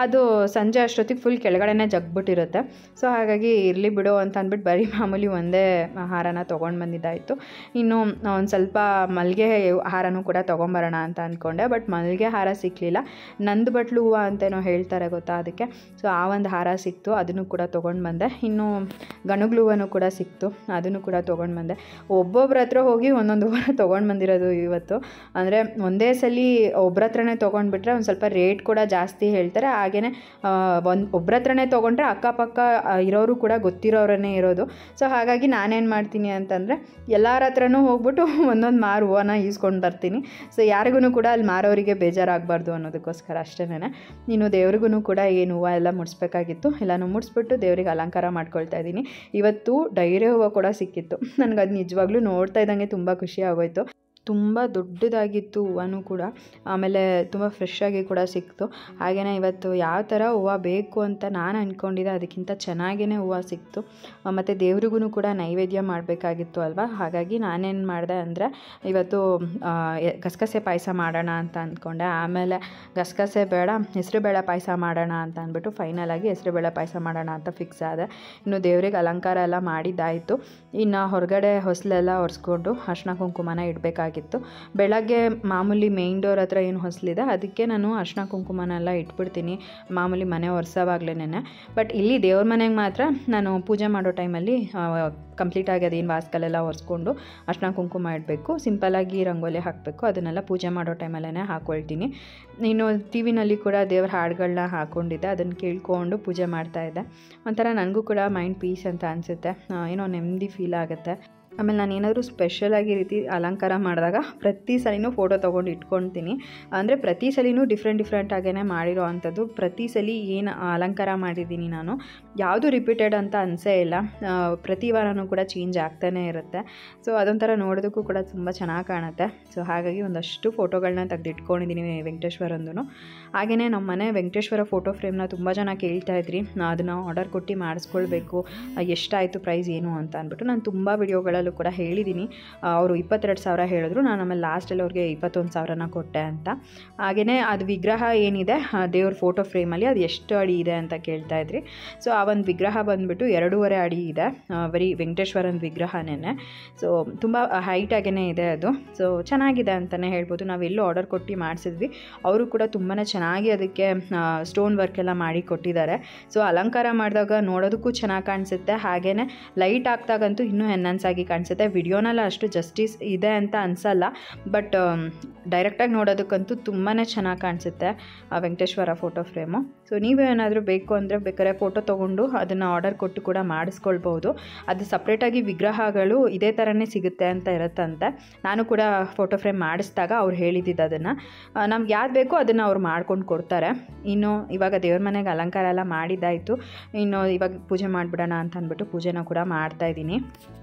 A: ಅದು ಸಂಜೆ ಅಷ್ಟೊತ್ತಿಗೆ ಫುಲ್ ಕೆಳಗಡೆನೇ ಜಗ್ಬಿಟ್ಟಿರುತ್ತೆ. ಸೊ ಹಾಗಾಗಿ ಇರಲಿ ಬಿಡು ಅಂತ ಅಂದ್ಬಿಟ್ಟು ಬರೀ ಮಾಮೂಲಿ ಒಂದೇ ಹಾರನ ತೊಗೊಂಡು ಬಂದಿದ್ದಾಯಿತು. ಇನ್ನು ಒಂದು ಸ್ವಲ್ಪ ಮಲ್ಲಿಗೆ ಹಾರನೂ ಕೂಡ ತೊಗೊಂಬರೋಣ ಅಂತ ಅಂದ್ಕೊಂಡೆ. ಬಟ್ ಮಲ್ಲಿಗೆ ಹಾರ ಸಿಕ್ಕಲಿಲ್ಲ. ನಂದು ಬಟ್ಲು ಹೂವು ಅಂತೇನೋ ಹೇಳ್ತಾರೆ ಗೊತ್ತಾ, ಅದಕ್ಕೆ. ಸೊ ಆ ಒಂದು ಹಾರ ಸಿಕ್ತು, ಅದನ್ನು ಕೂಡ ತೊಗೊಂಡು ಬಂದೆ. ಇನ್ನು ಗಣಗ್ಲು ಹೂವನೂ ಕೂಡ ಸಿಕ್ತು, ಅದನ್ನು ಕೂಡ ತೊಗೊಂಡು ಬಂದೆ. ಒಬ್ಬೊಬ್ಬರ ಹತ್ರ ಹೋಗಿ ಒಂದೊಂದು ಹೂವನ ತೊಗೊಂಡು ಬಂದಿರೋದು ಇವತ್ತು. ಅಂದರೆ ಒಂದೇ ಸಲ ಒಬ್ಬರ ಹತ್ರನೇ ತೊಗೊಂಡ್ಬಿಟ್ರೆ ಒಂದು ಸ್ವಲ್ಪ ರೇಟ್ ಕೂಡ ಜಾಸ್ತಿ ಹೇಳ್ತಾರೆ. ಹಾಗೆಯೇ ಒಬ್ಬರ ಹತ್ರನೇ ತೊಗೊಂಡ್ರೆ ಅಕ್ಕಪಕ್ಕ ಇರೋರು ಕೂಡ ಗೊತ್ತಿರೋರನ್ನೇ ಇರೋದು. ಸೊ ಹಾಗಾಗಿ ನಾನೇನು ಮಾಡ್ತೀನಿ ಅಂತಂದರೆ ಎಲ್ಲರ ಹತ್ರನೂ ಹೋಗ್ಬಿಟ್ಟು ಒಂದೊಂದು ಮಾರು ಹೂವನ ಈಸ್ಕೊಂಡು ಬರ್ತೀನಿ. ಸೊ ಯಾರಿಗೂ ಕೂಡ ಅಲ್ಲಿ ಮಾರೋರಿಗೆ ಬೇಜಾರಾಗಬಾರ್ದು ಅನ್ನೋದಕ್ಕೋಸ್ಕರ ಅಷ್ಟೇನೆ. ಇನ್ನು ದೇವ್ರಿಗೂ ಕೂಡ ಏನು ಹೂವು ಎಲ್ಲ ಮುಡಿಸ್ಬೇಕಾಗಿತ್ತು, ಎಲ್ಲನೂ ಮುಡಿಸ್ಬಿಟ್ಟು ದೇವ್ರಿಗೆ ಅಲಂಕಾರ ಮಾಡ್ಕೊಳ್ತಾ ಇದ್ದೀನಿ. ಇವತ್ತು ಡೈರೆ ಹೂವು ಕೂಡ ಸಿಕ್ಕಿತ್ತು. ನನಗೆ ಅದು ನಿಜವಾಗ್ಲೂ ನೋಡ್ತಾ ಇದ್ದಂಗೆ ತುಂಬ ಖುಷಿ ಆಗೋಯ್ತು. ತುಂಬ ದೊಡ್ಡದಾಗಿತ್ತು ಹೂವನೂ ಕೂಡ, ಆಮೇಲೆ ತುಂಬ ಫ್ರೆಶ್ಶಾಗಿ ಕೂಡ ಸಿಕ್ತು. ಹಾಗೆಯೇ ಇವತ್ತು ಯಾವ ಥರ ಹೂವು ಬೇಕು ಅಂತ ನಾನು ಅಂದ್ಕೊಂಡಿದ್ದೆ ಅದಕ್ಕಿಂತ ಚೆನ್ನಾಗಿಯೇ ಹೂವು ಸಿಕ್ತು. ಮತ್ತು ದೇವ್ರಿಗೂ ಕೂಡ ನೈವೇದ್ಯ ಮಾಡಬೇಕಾಗಿತ್ತು ಅಲ್ವಾ. ಹಾಗಾಗಿ ನಾನೇನು ಮಾಡಿದೆ ಅಂದರೆ ಇವತ್ತು ಗಸಗಸೆ ಪಾಯಸ ಮಾಡೋಣ ಅಂತ ಅಂದ್ಕೊಂಡೆ. ಆಮೇಲೆ ಗಸಗಸೆ ಬೇಡ, ಹೆಸರುಬೇಳೆ ಪಾಯಸ ಮಾಡೋಣ ಅಂತ ಅಂದ್ಬಿಟ್ಟು ಫೈನಲಾಗಿ ಹೆಸರುಬೇಳೆ ಪಾಯಸ ಮಾಡೋಣ ಅಂತ ಫಿಕ್ಸ್ ಆದೆ. ಇನ್ನು ದೇವ್ರಿಗೆ ಅಲಂಕಾರ ಎಲ್ಲ ಮಾಡಿದ್ದಾಯಿತು. ಇನ್ನು ಹೊರಗಡೆ ಹೊಸಲೆಲ್ಲ ಒರೆಸ್ಕೊಂಡು ಅರ್ಶಿನ ಕುಂಕುಮನ ಇಡಬೇಕಾಗಿತ್ತು. ಬೆಳಗ್ಗೆ ಮಾಮೂಲಿ ಮೇನ್ ಡೋರ್ ಹತ್ರ ಏನು ಹೊಸಲಿದೆ ಅದಕ್ಕೆ ನಾನು ಅರ್ಶಿನ ಕುಂಕುಮನೆಲ್ಲ ಇಟ್ಬಿಡ್ತೀನಿ ಮಾಮೂಲಿ ಮನೆ ಒರೆಸೋವಾಗ್ಲೇನೆ. ಬಟ್ ಇಲ್ಲಿ ದೇವ್ರ ಮನೆಗೆ ಮಾತ್ರ ನಾನು ಪೂಜೆ ಮಾಡೋ ಟೈಮಲ್ಲಿ ಕಂಪ್ಲೀಟಾಗಿ ಅದೇನು ವಾಸ್ಕಲೆಲ್ಲ ಒರೆಸ್ಕೊಂಡು ಅರ್ಶಿನ ಕುಂಕುಮ ಇಡಬೇಕು, ಸಿಂಪಲಾಗಿ ರಂಗೋಲಿ ಹಾಕಬೇಕು, ಅದನ್ನೆಲ್ಲ ಪೂಜೆ ಮಾಡೋ ಟೈಮಲ್ಲೇ ಹಾಕ್ಕೊಳ್ತೀನಿ. ಇನ್ನು ಟಿ ವಿನಲ್ಲಿ ಕೂಡ ದೇವ್ರ ಹಾಡುಗಳನ್ನ ಹಾಕ್ಕೊಂಡಿದ್ದೆ, ಅದನ್ನು ಕೇಳ್ಕೊಂಡು ಪೂಜೆ ಮಾಡ್ತಾಯಿದ್ದೆ. ಒಂಥರ ನನಗೂ ಕೂಡ ಮೈಂಡ್ ಪೀಸ್ ಅಂತ ಅನಿಸುತ್ತೆ, ಏನೋ ನೆಮ್ಮದಿ ಫೀಲ್ ಆಗುತ್ತೆ. ಆಮೇಲೆ ನಾನು ಏನಾದರೂ ಸ್ಪೆಷಲಾಗಿ ರೀತಿ ಅಲಂಕಾರ ಮಾಡಿದಾಗ ಪ್ರತಿ ಸಲಿನೂ ಫೋಟೋ ತೊಗೊಂಡು ಇಟ್ಕೊಳ್ತೀನಿ. ಅಂದರೆ ಪ್ರತಿ ಸಲಿನೂ ಡಿಫ್ರೆಂಟಾಗೇ ಮಾಡಿರೋ ಅಂಥದ್ದು. ಪ್ರತಿ ಸಲ ಏನು ಅಲಂಕಾರ ಮಾಡಿದ್ದೀನಿ ನಾನು ಯಾವುದು ರಿಪೀಟೆಡ್ ಅಂತ ಅನಿಸೇ ಇಲ್ಲ. ಪ್ರತಿ ವಾರನೂ ಕೂಡ ಚೇಂಜ್ ಆಗ್ತಾನೇ ಇರುತ್ತೆ. ಸೊ ಅದೊಂಥರ ನೋಡೋದಕ್ಕೂ ಕೂಡ ತುಂಬ ಚೆನ್ನಾಗಿ ಕಾಣುತ್ತೆ. ಸೊ ಹಾಗಾಗಿ ಒಂದಷ್ಟು ಫೋಟೋಗಳನ್ನ ತೆಗೆದಿಟ್ಕೊಂಡಿದ್ದೀನಿ ವೆಂಕಟೇಶ್ವರಂದು. ಹಾಗೆಯೇ ನಮ್ಮ ಮನೆ ವೆಂಕಟೇಶ್ವರ ಫೋಟೋ ಫ್ರೇಮ್ನ ತುಂಬ ಜನ ಕೇಳ್ತಾಯಿದ್ರಿ, ಅದನ್ನು ಆರ್ಡರ್ ಕೊಟ್ಟು ಮಾಡಿಸ್ಕೊಳ್ಬೇಕು, ಎಷ್ಟಾಯಿತು ಪ್ರೈಸ್ ಏನು ಅಂತ ಅಂದ್ಬಿಟ್ಟು. ನಾನು ತುಂಬ ವಿಡಿಯೋಗಳಲ್ಲಿ ಕೂಡ ಹೇಳಿದ್ದೀನಿ. ಅವರು 22,000 ಹೇಳಿದ್ರು, ನಾನು ಆಮೇಲೆ ಲಾಸ್ಟಲ್ಲಿ ಅವ್ರಿಗೆ 21,000 ಕೊಟ್ಟೆ ಅಂತ. ಹಾಗೆಯೇ ಅದು ವಿಗ್ರಹ ಏನಿದೆ ದೇವ್ರ ಫೋಟೋ ಫ್ರೇಮಲ್ಲಿ ಅದು ಎಷ್ಟು ಅಡಿ ಇದೆ ಅಂತ ಕೇಳ್ತಾ ಇದ್ರಿ. ಸೊ ಆ ಒಂದು ವಿಗ್ರಹ ಬಂದುಬಿಟ್ಟು 2.5 ಅಡಿ ಇದೆ, ಬರೀ ವೆಂಕಟೇಶ್ವರನ ವಿಗ್ರಹನೇ. ಸೊ ತುಂಬ ಹೈಟಾಗೇ ಇದೆ ಅದು. ಸೊ ಚೆನ್ನಾಗಿದೆ ಅಂತಲೇ ಹೇಳ್ಬೋದು. ನಾವೆಲ್ಲೂ ಆರ್ಡರ್ ಕೊಟ್ಟು ಮಾಡಿಸಿದ್ವಿ, ಅವರು ಕೂಡ ತುಂಬಾ ಚೆನ್ನಾಗಿ ಅದಕ್ಕೆ ಸ್ಟೋನ್ ವರ್ಕ್ ಎಲ್ಲ ಮಾಡಿ ಕೊಟ್ಟಿದ್ದಾರೆ. ಸೊ ಅಲಂಕಾರ ಮಾಡಿದಾಗ ನೋಡೋದಕ್ಕೂ ಚೆನ್ನಾಗಿ ಕಾಣಿಸುತ್ತೆ, ಹಾಗೆಯೇ ಲೈಟ್ ಹಾಕ್ದಾಗಂತೂ ಇನ್ನೂ ಎನ್ಹಾನ್ಸ್ ಆಗಿ ಕಾಣಿಸುತ್ತೆ. ವಿಡಿಯೋನೆಲ್ಲ ಅಷ್ಟು ಜಸ್ಟಿಸ್ ಇದೆ ಅಂತ ಅನಿಸಲ್ಲ, ಬಟ್ ಡೈರೆಕ್ಟಾಗಿ ನೋಡೋದಕ್ಕಂತೂ ತುಂಬಾ ಚೆನ್ನಾಗಿ ಕಾಣಿಸುತ್ತೆ ಆ ವೆಂಕಟೇಶ್ವರ ಫೋಟೋ ಫ್ರೇಮು. ಸೊ ನೀವು ಏನಾದರೂ ಬೇಕು ಅಂದರೆ ಬೇಕಾದ್ರೆ ಫೋಟೋ ತೊಗೊಂಡು ಅದನ್ನು ಆರ್ಡರ್ ಕೊಟ್ಟು ಕೂಡ ಮಾಡಿಸ್ಕೊಳ್ಬೋದು. ಅದು ಸಪ್ರೇಟಾಗಿ ವಿಗ್ರಹಗಳು ಇದೇ ಥರನೇ ಸಿಗುತ್ತೆ ಅಂತ ಇರುತ್ತಂತೆ. ನಾನು ಕೂಡ ಫೋಟೋ ಫ್ರೇಮ್ ಮಾಡಿಸಿದಾಗ ಅವ್ರು ಹೇಳಿದ್ದು ಅದನ್ನು ನಮ್ಗೆ ಯಾವ್ದು ಬೇಕೋ ಅದನ್ನು ಅವ್ರು ಮಾಡ್ಕೊಂಡು ಕೊಡ್ತಾರೆ. ಇನ್ನು ಇವಾಗ ದೇವ್ರ ಮನೆಗೆ ಅಲಂಕಾರ ಎಲ್ಲ ಮಾಡಿದ್ದಾಯಿತು. ಇನ್ನು ಇವಾಗ ಪೂಜೆ ಮಾಡಿಬಿಡೋಣ ಅಂತ ಅಂದ್ಬಿಟ್ಟು ಪೂಜೆನ ಕೂಡ ಮಾಡ್ತಾಯಿದ್ದೀನಿ.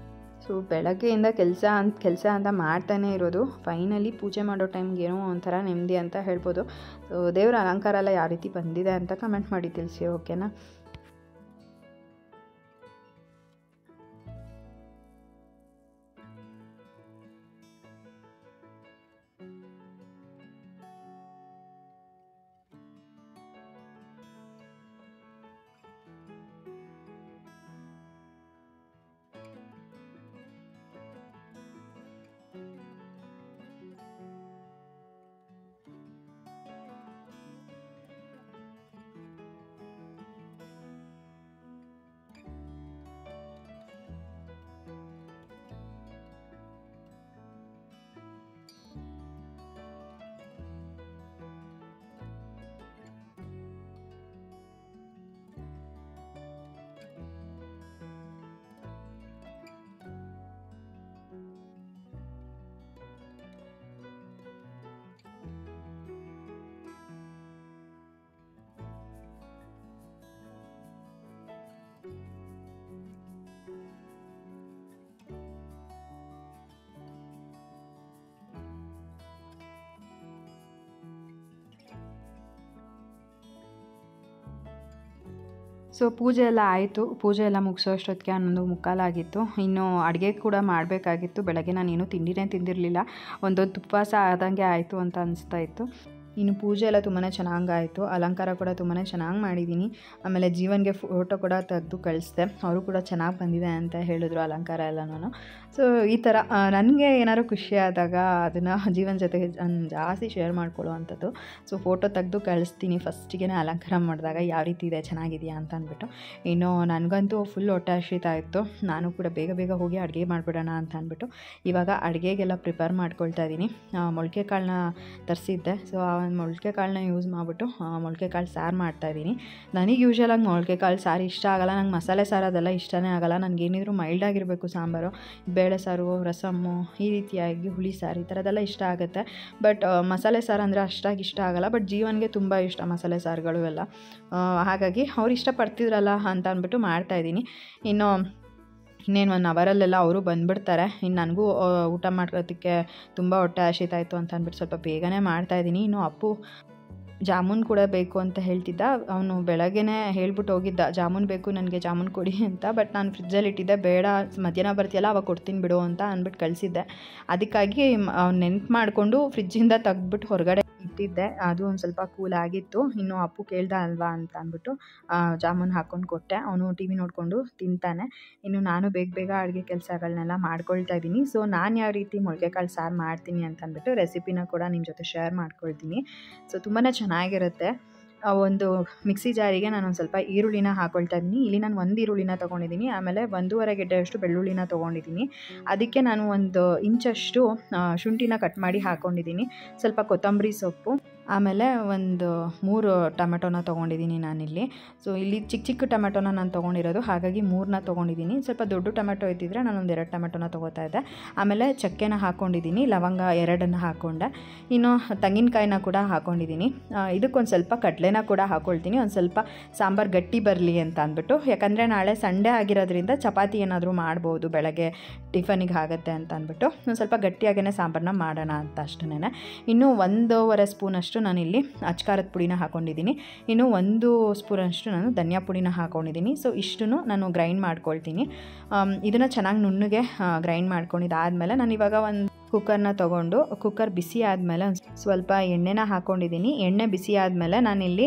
A: ಸೊ ಬೆಳಗ್ಗೆಯಿಂದ ಕೆಲಸ ಅಂತ ಮಾಡ್ತಾನೇ ಇರೋದು. ಫೈನಲಿ ಪೂಜೆ ಮಾಡೋ ಟೈಮ್ಗೆ ಏನೋ ಒಂಥರ ನೆಮ್ಮದಿ ಅಂತ ಹೇಳ್ಬೋದು. ಸೊ ದೇವರ ಅಲಂಕಾರ ಎಲ್ಲ ಯಾವ ರೀತಿ ಬಂದಿದೆ ಅಂತ ಕಮೆಂಟ್ ಮಾಡಿ ತಿಳಿಸಿ, ಓಕೆನಾ. ಸೊ ಪೂಜೆ ಎಲ್ಲ ಆಯಿತು. ಪೂಜೆ ಎಲ್ಲ ಮುಗಿಸೋ ಅಷ್ಟೊತ್ತಿಗೆ 11:45 ಇನ್ನು ಅಡುಗೆ ಕೂಡ ಮಾಡಬೇಕಾಗಿತ್ತು. ಬೆಳಗ್ಗೆ ನಾನೇನು ತಿಂಡಿನೇ ತಿಂದಿರಲಿಲ್ಲ. ಒಂದೊಂದು ಉಪವಾಸ ಆದಂಗೆ ಆಯಿತು ಅಂತ ಅನಿಸ್ತಾ ಇತ್ತು. ಇನ್ನು ಪೂಜೆ ಎಲ್ಲ ತುಂಬಾ ಚೆನ್ನಾಗಾಯಿತು. ಅಲಂಕಾರ ಕೂಡ ತುಂಬಾ ಚೆನ್ನಾಗಿ ಮಾಡಿದ್ದೀನಿ. ಆಮೇಲೆ ಜೀವನ್ಗೆ ಫೋಟೋ ಕೂಡ ತೆಗೆದು ಕಳಿಸ್ದೆ. ಅವರು ಕೂಡ ಚೆನ್ನಾಗಿ ಬಂದಿದೆ ಅಂತ ಹೇಳಿದ್ರು ಅಲಂಕಾರ ಎಲ್ಲನೂ. ಸೊ ಈ ಥರ ನನಗೆ ಏನಾದ್ರು ಖುಷಿ ಆದಾಗ ಅದನ್ನು ಜೀವನ ಜೊತೆಗೆ ಜಾಸ್ತಿ ಶೇರ್ ಮಾಡ್ಕೊಳ್ಳುವಂಥದ್ದು. ಸೊ ಫೋಟೋ ತೆಗೆದು ಕಳಿಸ್ತೀನಿ ಫಸ್ಟಿಗೆ ಅಲಂಕಾರ ಮಾಡಿದಾಗ ಯಾವ ರೀತಿ ಇದೆ ಚೆನ್ನಾಗಿದೆಯಾ ಅಂತ ಅಂದ್ಬಿಟ್ಟು. ಇನ್ನು ನನಗಂತೂ ಫುಲ್ ಹೊಟ್ಟೆ ಹಸಿತಾ ಇತ್ತು. ನಾನು ಕೂಡ ಬೇಗ ಬೇಗ ಹೋಗಿ ಅಡುಗೆ ಮಾಡಿಬಿಡೋಣ ಅಂತ ಅಂದ್ಬಿಟ್ಟು ಇವಾಗ ಅಡುಗೆಗೆಲ್ಲ ಪ್ರಿಪೇರ್ ಮಾಡ್ಕೊಳ್ತಾ ಇದ್ದೀನಿ. ಮೊಳಕೆ ಕಾಳನ್ನ ತರಿಸಿದ್ದೆ. ಸೊ ಆ ಒಂದು ಮೊಳಕೆ ಕಾಳನ್ನ ಯೂಸ್ ಮಾಡಿಬಿಟ್ಟು ಮೊಳಕೆ ಕಾಳು ಸಾರು ಮಾಡ್ತಾಯಿದ್ದೀನಿ. ನನಗೆ ಯೂಶ್ವಲಾಗಿ ಮೊಳಕೆ ಕಾಳು ಸಾರು ಇಷ್ಟ ಆಗೋಲ್ಲ. ನಂಗೆ ಮಸಾಲೆ ಸಾರು ಅದೆಲ್ಲ ಇಷ್ಟನೇ ಆಗೋಲ್ಲ. ನನಗೇನಿದ್ರು ಮೈಲ್ಡಾಗಿರಬೇಕು ಸಾಂಬಾರು, ಬೇಳೆ ಸಾರು, ರಸಮ್ಮು, ಈ ರೀತಿಯಾಗಿ ಹುಳಿ ಸಾರು ಈ ಥರದ್ದೆಲ್ಲ ಇಷ್ಟ ಆಗುತ್ತೆ. ಬಟ್ ಮಸಾಲೆ ಸಾರು ಅಂದರೆ ಅಷ್ಟಾಗಿ ಇಷ್ಟ ಆಗೋಲ್ಲ. ಬಟ್ ಜೀವನ್ಗೆ ತುಂಬ ಇಷ್ಟ ಮಸಾಲೆ ಸಾರುಗಳು ಎಲ್ಲ. ಹಾಗಾಗಿ ಅವ್ರು ಇಷ್ಟಪಡ್ತಿದ್ರಲ್ಲ ಅಂತ ಅಂದ್ಬಿಟ್ಟು ಮಾಡ್ತಾಯಿದ್ದೀನಿ. ಇನ್ನೇನು 1 ಅವರಲ್ಲೆಲ್ಲ ಅವರು ಬಂದುಬಿಡ್ತಾರೆ. ಇನ್ನು ನನಗೂ ಊಟ ಮಾಡೋದಕ್ಕೆ ತುಂಬ ಹೊಟ್ಟೆ ಹಸಿತಾಯಿತ್ತು ಅಂತ ಅಂದ್ಬಿಟ್ಟು ಸ್ವಲ್ಪ ಬೇಗನೆ ಮಾಡ್ತಾಯಿದ್ದೀನಿ. ಇನ್ನು ಅಪ್ಪು ಜಾಮೂನ್ ಕೂಡ ಬೇಕು ಅಂತ ಹೇಳ್ತಿದ್ದ. ಅವನು ಬೆಳಗ್ಗೆನೇ ಹೇಳ್ಬಿಟ್ಟು ಹೋಗಿದ್ದ, ಜಾಮೂನ್ ಬೇಕು ನನಗೆ, ಜಾಮೂನ್ ಕೊಡಿ ಅಂತ. ಬಟ್ ನಾನು ಫ್ರಿಜ್ಜಲ್ಲಿ ಇಟ್ಟಿದ್ದೆ, ಬೇಡ ಮಧ್ಯಾಹ್ನ ಬರ್ತೀಯಲ್ಲ ಅವಾಗ ಕೊಡ್ತೀನಿ ಬಿಡು ಅಂತ ಅಂದ್ಬಿಟ್ಟು ಕಳಿಸಿದ್ದೆ. ಅದಕ್ಕಾಗಿ ಅವ್ನು ನೆನ್ಪು ಮಾಡಿಕೊಂಡು ಫ್ರಿಜ್ಜಿಂದ ತೆಗ್ದುಬಿಟ್ಟು ಹೊರಗಡೆ ಇಟ್ಟಿದ್ದೆ. ಅದು ಒಂದು ಸ್ವಲ್ಪ ಕೂಲ್ ಆಗಿತ್ತು. ಇನ್ನು ಅಪ್ಪು ಕೇಳ್ದ ಅಲ್ವಾ ಅಂತ ಅಂದ್ಬಿಟ್ಟು ಜಾಮೂನ್ ಹಾಕ್ಕೊಂಡು ಕೊಟ್ಟೆ. ಅವನು ಟಿ ವಿ ನೋಡಿಕೊಂಡು ತಿಂತಾನೆ. ಇನ್ನು ನಾನು ಬೇಗ ಬೇಗ ಅಡುಗೆ ಕೆಲಸಗಳನ್ನೆಲ್ಲ ಮಾಡ್ಕೊಳ್ತಾ ಇದ್ದೀನಿ. ಸೊ ನಾನು ಯಾವ ರೀತಿ ಮೊಳಕೆ ಕಾಳು ಸಾರು ಮಾಡ್ತೀನಿ ಅಂತ ಅಂದ್ಬಿಟ್ಟು ರೆಸಿಪಿನ ಕೂಡ ನಿಮ್ಮ ಜೊತೆ ಶೇರ್ ಮಾಡ್ಕೊಳ್ತೀನಿ. ಸೊ ತುಂಬಾ ಚೆನ್ನಾಗಿರುತ್ತೆ. ಒಂದು ಮಿಕ್ಸಿ ಜಾರಿಗೆ ನಾನು ಒಂದು ಸ್ವಲ್ಪ ಈರುಳ್ಳಿನ ಹಾಕ್ಕೊಳ್ತಾ ಇದ್ದೀನಿ. ಇಲ್ಲಿ ನಾನು 1 ಈರುಳ್ಳಿನ ತೊಗೊಂಡಿದ್ದೀನಿ. ಆಮೇಲೆ 1.5 ಗೆಡ್ಡೆಯಷ್ಟು ಬೆಳ್ಳುಳ್ಳಿನ ತೊಗೊಂಡಿದ್ದೀನಿ. ಅದಕ್ಕೆ ನಾನು 1 ಇಂಚಷ್ಟು ಶುಂಠಿನ ಕಟ್ ಮಾಡಿ ಹಾಕ್ಕೊಂಡಿದ್ದೀನಿ. ಸ್ವಲ್ಪ ಕೊತ್ತಂಬರಿ ಸೊಪ್ಪು, ಆಮೇಲೆ ಒಂದು 3 ಟೊಮೆಟೊನ ತೊಗೊಂಡಿದ್ದೀನಿ ನಾನಿಲ್ಲಿ. ಸೊ ಇಲ್ಲಿ ಚಿಕ್ಕ ಚಿಕ್ಕ ಟೊಮೆಟೊನ ನಾನು ತೊಗೊಂಡಿರೋದು, ಹಾಗಾಗಿ 3ನ ತೊಗೊಂಡಿದ್ದೀನಿ. ಸ್ವಲ್ಪ ದೊಡ್ಡ ಟೊಮೆಟೊ ಇದ್ದಿದ್ರೆ ನಾನೊಂದು 2 ಟೊಮೆಟೊನ ತೊಗೋತಾ ಇದ್ದೆ. ಆಮೇಲೆ ಚಕ್ಕೆನ ಹಾಕ್ಕೊಂಡಿದ್ದೀನಿ, ಲವಂಗ 2 ಹಾಕ್ಕೊಂಡೆ. ಇನ್ನು ತೆಂಗಿನಕಾಯಿನ ಕೂಡ ಹಾಕ್ಕೊಂಡಿದ್ದೀನಿ. ಇದಕ್ಕೊಂದು ಸ್ವಲ್ಪ ಕಡಲೆನ ಕೂಡ ಹಾಕ್ಕೊಳ್ತೀನಿ, ಒಂದು ಸ್ವಲ್ಪ ಸಾಂಬಾರು ಗಟ್ಟಿ ಬರಲಿ ಅಂತ ಅಂದ್ಬಿಟ್ಟು. ಯಾಕಂದರೆ ನಾಳೆ ಸಂಡೇ ಆಗಿರೋದ್ರಿಂದ ಚಪಾತಿ ಏನಾದರೂ ಮಾಡ್ಬೋದು, ಬೆಳಗ್ಗೆ ಟಿಫನಿಗೆ ಆಗುತ್ತೆ ಅಂತ ಅಂದ್ಬಿಟ್ಟು ಒಂದು ಸ್ವಲ್ಪ ಗಟ್ಟಿಯಾಗೇ ಸಾಂಬಾರನ್ನ ಮಾಡೋಣ ಅಂತ ಅಷ್ಟೇ. ಇನ್ನು 1.5 ಸ್ಪೂನಷ್ಟು ನಾನಿಲ್ಲಿ ಅಚ್ಕಾರದ ಪುಡಿನ ಹಾಕ್ಕೊಂಡಿದ್ದೀನಿ. ಇನ್ನು 1 ಸ್ಪೂನಷ್ಟು ನಾನು ಧನಿಯಾ ಪುಡಿನ ಹಾಕ್ಕೊಂಡಿದ್ದೀನಿ. ಸೊ ಇಷ್ಟನ್ನು ನಾನು ಗ್ರೈಂಡ್ ಮಾಡ್ಕೊಳ್ತೀನಿ. ಇದನ್ನು ಚೆನ್ನಾಗಿ ನುಣ್ಣಗೆ ಗ್ರೈಂಡ್ ಮಾಡ್ಕೊಂಡಿದ್ದಾದಮೇಲೆ ನಾನು ಇವಾಗ ಒಂದು ಕುಕ್ಕರ್ನ ತೊಗೊಂಡು, ಕುಕ್ಕರ್ ಬಿಸಿ ಆದಮೇಲೆ ಒಂದು ಸ್ವಲ್ಪ ಎಣ್ಣೆನ ಹಾಕ್ಕೊಂಡಿದ್ದೀನಿ. ಎಣ್ಣೆ ಬಿಸಿ ಆದಮೇಲೆ ನಾನಿಲ್ಲಿ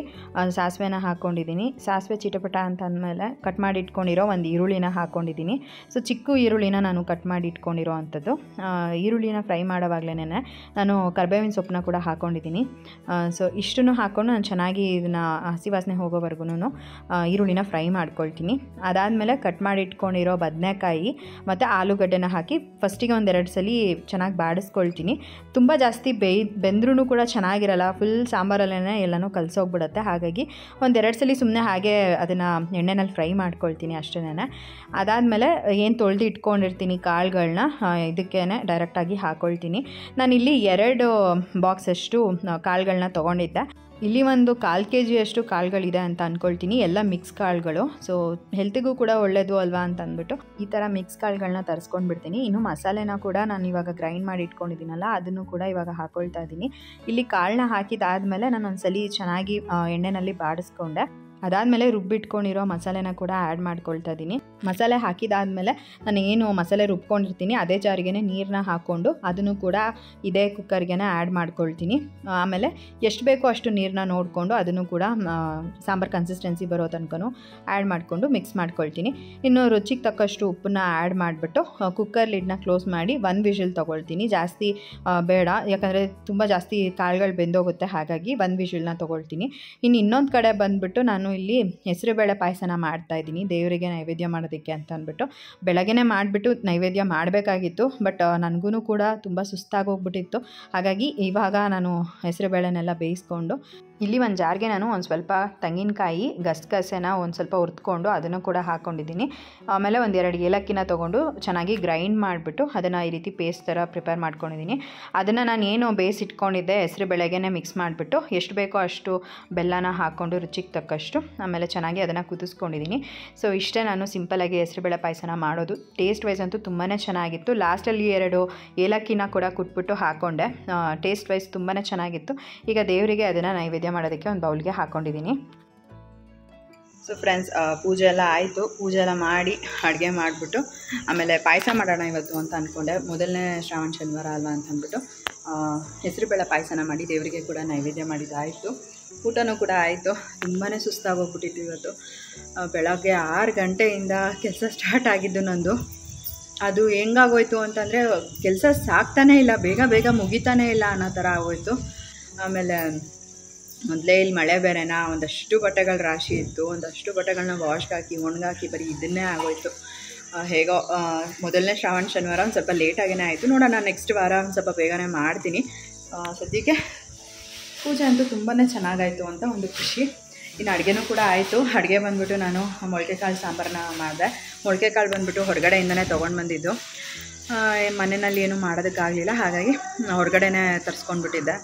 A: ಸಾಸಿವೆನ ಹಾಕ್ಕೊಂಡಿದ್ದೀನಿ. ಸಾಸಿವೆ ಚಿಟಪಟ ಅಂತ ಅಂದಮೇಲೆ ಕಟ್ ಮಾಡಿ ಇಟ್ಕೊಂಡಿರೋ ಒಂದು ಈರುಳ್ಳಿನ ಹಾಕ್ಕೊಂಡಿದ್ದೀನಿ. ಸೊ ಚಿಕ್ಕ ಈರುಳ್ಳಿನ ನಾನು ಕಟ್ ಮಾಡಿ ಇಟ್ಕೊಂಡಿರೋ ಅಂಥದ್ದು. ಈರುಳ್ಳಿನ ಫ್ರೈ ಮಾಡೋವಾಗಲೇ ನಾನು ಕರಿಬೇವಿನ ಸೊಪ್ಪನ್ನ ಕೂಡ ಹಾಕ್ಕೊಂಡಿದ್ದೀನಿ. ಸೊ ಇಷ್ಟನ್ನು ಹಾಕ್ಕೊಂಡು ನಾನು ಚೆನ್ನಾಗಿ ಇದನ್ನು ಹಸಿ ವಾಸನೆ ಹೋಗೋವರೆಗೂ ಈರುಳ್ಳಿನ ಫ್ರೈ ಮಾಡ್ಕೊಳ್ತೀನಿ. ಅದಾದಮೇಲೆ ಕಟ್ ಮಾಡಿ ಇಟ್ಕೊಂಡಿರೋ ಬದನೆಕಾಯಿ ಮತ್ತು ಆಲೂಗಡ್ಡೆನ ಹಾಕಿ ಫಸ್ಟಿಗೆ 1-2 ಸಲ ಚೆನ್ನಾಗಿ ಬಾಡಿಸ್ಕೊಳ್ತೀನಿ. ತುಂಬ ಜಾಸ್ತಿ ಬೆಂದ್ರೂ ಕೂಡ ಚೆನ್ನಾಗಿರಲ್ಲ, ಫುಲ್ ಸಾಂಬಾರಲ್ಲೇ ಎಲ್ಲನೂ ಕಲಸೋಗ್ಬಿಡುತ್ತೆ. ಹಾಗಾಗಿ 1-2 ಸಲ ಸುಮ್ಮನೆ ಹಾಗೆ ಅದನ್ನು ಎಣ್ಣೆನಲ್ಲಿ ಫ್ರೈ ಮಾಡ್ಕೊಳ್ತೀನಿ ಅಷ್ಟೇ. ಅದಾದಮೇಲೆ ಏನು ತೊಳೆದು ಇಟ್ಕೊಂಡಿರ್ತೀನಿ ಕಾಳುಗಳನ್ನ ಇದಕ್ಕೇ ಡೈರೆಕ್ಟಾಗಿ ಹಾಕ್ಕೊಳ್ತೀನಿ. ನಾನಿಲ್ಲಿ 2 ಬಾಕ್ಸಷ್ಟು ಕಾಳುಗಳನ್ನ ತೊಗೊಂಡಿದ್ದೆ. ಇಲ್ಲಿ ಒಂದು 1/4 kg ಕಾಳುಗಳಿದೆ ಅಂತ ಅಂದ್ಕೊಳ್ತೀನಿ, ಎಲ್ಲ ಮಿಕ್ಸ್ ಕಾಳುಗಳು. ಸೊ ಹೆಲ್ತಿಗೂ ಕೂಡ ಒಳ್ಳೆಯದು ಅಲ್ವಾ ಅಂತ ಅಂದ್ಬಿಟ್ಟು ಈ ಥರ ಮಿಕ್ಸ್ ಕಾಳುಗಳನ್ನ ತರಿಸ್ಕೊಂಡ್ಬಿಡ್ತೀನಿ. ಇನ್ನು ಮಸಾಲೆನ ಕೂಡ ನಾನು ಇವಾಗ ಗ್ರೈಂಡ್ ಮಾಡಿ ಇಟ್ಕೊಂಡಿದ್ದೀನಲ್ಲ, ಅದನ್ನು ಕೂಡ ಇವಾಗ ಹಾಕ್ಕೊಳ್ತಾ ಇದ್ದೀನಿ. ಇಲ್ಲಿ ಕಾಳನ್ನ ಹಾಕಿದಾದಮೇಲೆ ನಾನು ಒಂದ್ಸಲಿ ಚೆನ್ನಾಗಿ ಎಣ್ಣೆಯಲ್ಲಿ ಬಾಡಿಸ್ಕೊಂಡೆ. ಅದಾದಮೇಲೆ ರುಬ್ಬಿಟ್ಕೊಂಡಿರೋ ಮಸಾಲೆನ ಕೂಡ ಆ್ಯಡ್ ಮಾಡ್ಕೊಳ್ತಾ ಇದ್ದೀನಿ. ಮಸಾಲೆ ಹಾಕಿದಾದಮೇಲೆ ನಾನು ಏನು ಮಸಾಲೆ ರುಬ್ಕೊಂಡಿರ್ತೀನಿ ಅದೇ ಜಾರಿಗೆ ನೀರನ್ನ ಹಾಕ್ಕೊಂಡು ಅದನ್ನು ಕೂಡ ಇದೇ ಕುಕ್ಕರ್ಗೆ ಆ್ಯಡ್ ಮಾಡ್ಕೊಳ್ತೀನಿ. ಆಮೇಲೆ ಎಷ್ಟು ಬೇಕೋ ಅಷ್ಟು ನೀರನ್ನ ನೋಡಿಕೊಂಡು ಅದನ್ನು ಕೂಡ ಸಾಂಬಾರು ಕನ್ಸಿಸ್ಟೆನ್ಸಿ ಬರೋ ತನಕನೂ ಆ್ಯಡ್ ಮಾಡಿಕೊಂಡು ಮಿಕ್ಸ್ ಮಾಡ್ಕೊಳ್ತೀನಿ. ಇನ್ನು ರುಚಿಗೆ ತಕ್ಕಷ್ಟು ಉಪ್ಪನ್ನ ಆ್ಯಡ್ ಮಾಡಿಬಿಟ್ಟು ಕುಕ್ಕರ್ ಲಿಡ್ನ ಕ್ಲೋಸ್ ಮಾಡಿ 1 ವಿಷಲ್ ತೊಗೊಳ್ತೀನಿ. ಜಾಸ್ತಿ ಬೇಡ, ಯಾಕಂದರೆ ತುಂಬ ಜಾಸ್ತಿ ಕಾಳುಗಳು ಬೆಂದೋಗುತ್ತೆ, ಹಾಗಾಗಿ 1 ವಿಷಲ್ನ ತೊಗೊಳ್ತೀನಿ. ಇನ್ನೊಂದು ಕಡೆ ಬಂದುಬಿಟ್ಟು ನಾನು ಇಲ್ಲಿ ಹೆಸರುಬೇಳೆ ಪಾಯಸನ ಮಾಡ್ತಾಯಿದ್ದೀನಿ ದೇವರಿಗೆ ನೈವೇದ್ಯ ಮಾಡೋದಕ್ಕೆ ಅಂತ ಅಂದ್ಬಿಟ್ಟು. ಬೆಳಗ್ಗೆನೇ ಮಾಡಿಬಿಟ್ಟು ನೈವೇದ್ಯ ಮಾಡಬೇಕಾಗಿತ್ತು, ಬಟ್ ನನಗೂ ಕೂಡ ತುಂಬ ಸುಸ್ತಾಗೋಗ್ಬಿಟ್ಟಿತ್ತು. ಹಾಗಾಗಿ ಇವಾಗ ನಾನು ಹೆಸರುಬೇಳೆನೆಲ್ಲ ಬೇಯಿಸ್ಕೊಂಡು ಇಲ್ಲಿ ಒಂದು ಜಾರ್ಗೆ ನಾನು ಒಂದು ಸ್ವಲ್ಪ ತೆಂಗಿನಕಾಯಿ ಗಸಗಸೆನ ಒಂದು ಸ್ವಲ್ಪ ಹುರಿದ್ಕೊಂಡು ಅದನ್ನು ಕೂಡ ಹಾಕ್ಕೊಂಡಿದ್ದೀನಿ. ಆಮೇಲೆ 1-2 ಏಲಕ್ಕಿನ ತೊಗೊಂಡು ಚೆನ್ನಾಗಿ ಗ್ರೈಂಡ್ ಮಾಡಿಬಿಟ್ಟು ಅದನ್ನು ಈ ರೀತಿ ಪೇಸ್ಟ್ ಥರ ಪ್ರಿಪೇರ್ ಮಾಡ್ಕೊಂಡಿದ್ದೀನಿ. ಅದನ್ನು ನಾನು ಏನು ಬೇಯಿಸಿಟ್ಕೊಂಡಿದ್ದೆ ಹೆಸರು ಬೆಳೆಗೆ ಮಿಕ್ಸ್ ಮಾಡಿಬಿಟ್ಟು ಎಷ್ಟು ಬೇಕೋ ಅಷ್ಟು ಬೆಲ್ಲನ ಹಾಕ್ಕೊಂಡು ರುಚಿಗೆ ತಕ್ಕಷ್ಟು ಆಮೇಲೆ ಚೆನ್ನಾಗಿ ಅದನ್ನು ಕುದಿಸ್ಕೊಂಡಿದ್ದೀನಿ. ಸೊ ಇಷ್ಟೇ ನಾನು ಸಿಂಪಲಾಗಿ ಹೆಸರುಬೇಳೆ ಪಾಯಸನ ಮಾಡೋದು. ಟೇಸ್ಟ್ ವೈಸ್ ಅಂತೂ ತುಂಬಾ ಚೆನ್ನಾಗಿತ್ತು. ಲಾಸ್ಟಲ್ಲಿ 2 ಏಲಕ್ಕಿನ ಕೂಡ ಕುಟ್ಬಿಟ್ಟು ಹಾಕ್ಕೊಂಡೆ. ಟೇಸ್ಟ್ ವೈಸ್ ತುಂಬಾ ಚೆನ್ನಾಗಿತ್ತು. ಈಗ ದೇವರಿಗೆ ಅದನ್ನು ನೈವೇದ್ಯ ಮಾಡೋದಕ್ಕೆ ಒಂದು ಬೌಲ್ಗೆ ಹಾಕ್ಕೊಂಡಿದ್ದೀನಿ. ಸೊ ಫ್ರೆಂಡ್ಸ್, ಪೂಜೆ ಎಲ್ಲ ಆಯಿತು. ಪೂಜೆ ಎಲ್ಲ ಮಾಡಿ ಅಡುಗೆ ಮಾಡಿಬಿಟ್ಟು ಆಮೇಲೆ ಪಾಯಸ ಮಾಡೋಣ ಇವತ್ತು ಅಂತ ಅಂದ್ಕೊಂಡೆ. ಮೊದಲನೇ ಶ್ರಾವಣ ಶನಿವಾರ ಅಲ್ವಾ ಅಂತ ಅಂದ್ಬಿಟ್ಟು ಹೆಸರುಬೇಳೆ ಪಾಯಸನ ಮಾಡಿ ದೇವರಿಗೆ ಕೂಡ ನೈವೇದ್ಯ ಮಾಡಿದ್ದಾಯಿತು. ಊಟನೂ ಕೂಡ ಆಯಿತು. ತುಂಬಾ ಸುಸ್ತಾಗೋಗ್ಬಿಟ್ಟಿತ್ತು ಇವತ್ತು. ಬೆಳಗ್ಗೆ 6 ಗಂಟೆಯಿಂದ ಕೆಲಸ ಸ್ಟಾರ್ಟ್ ಆಗಿದ್ದು ನಂದು. ಅದು ಹೆಂಗಾಗೋಯ್ತು ಅಂತಂದರೆ ಕೆಲಸ ಸಾಕ್ತಾನೇ ಇಲ್ಲ, ಬೇಗ ಬೇಗ ಮುಗಿತಾನೇ ಇಲ್ಲ ಅನ್ನೋ ಥರ ಆಗೋಯ್ತು. ಆಮೇಲೆ ಮೊದಲೇ ಇಲ್ಲಿ ಮಳೆ ಬೇರೆನಾ, ಒಂದಷ್ಟು ಬಟ್ಟೆಗಳ ರಾಶಿ ಇತ್ತು. ಒಂದಷ್ಟು ಬಟ್ಟೆಗಳನ್ನ ವಾಶ್ಗೆ ಹಾಕಿ ಒಣಗಾಕಿ ಬರೀ ಇದನ್ನೇ ಆಗೋಯ್ತು. ಹೇಗೋ ಮೊದಲನೇ ಶ್ರಾವಣ ಶನಿವಾರ ಒಂದು ಸ್ವಲ್ಪ ಲೇಟಾಗೇ ಆಯಿತು. ನೋಡೋಣ ನೆಕ್ಸ್ಟ್ ವಾರ ಒಂದು ಸ್ವಲ್ಪ ಬೇಗನೆ ಮಾಡ್ತೀನಿ. ಸದ್ಯಕ್ಕೆ ಪೂಜೆ ಅಂತೂ ತುಂಬಾ ಚೆನ್ನಾಗಾಯಿತು ಅಂತ ಒಂದು ಖುಷಿ. ಇನ್ನು ಅಡುಗೆನೂ ಕೂಡ ಆಯಿತು. ಅಡುಗೆ ಬಂದುಬಿಟ್ಟು ನಾನು ಮೊಳಕೆ ಕಾಳು ಸಾಂಬಾರನ್ನ ಮಾಡಿದೆ. ಮೊಳಕೆ ಕಾಳು ಬಂದುಬಿಟ್ಟು ಹೊರಗಡೆಯಿಂದನೇ ತೊಗೊಂಡು ಬಂದಿದ್ದು. ಮನೆಯಲ್ಲಿ ಏನೂ ಮಾಡೋದಕ್ಕಾಗಲಿಲ್ಲ, ಹಾಗಾಗಿ ಹೊರಗಡೆನೇ ತರಿಸ್ಕೊಂಡ್ಬಿಟ್ಟಿದ್ದೆ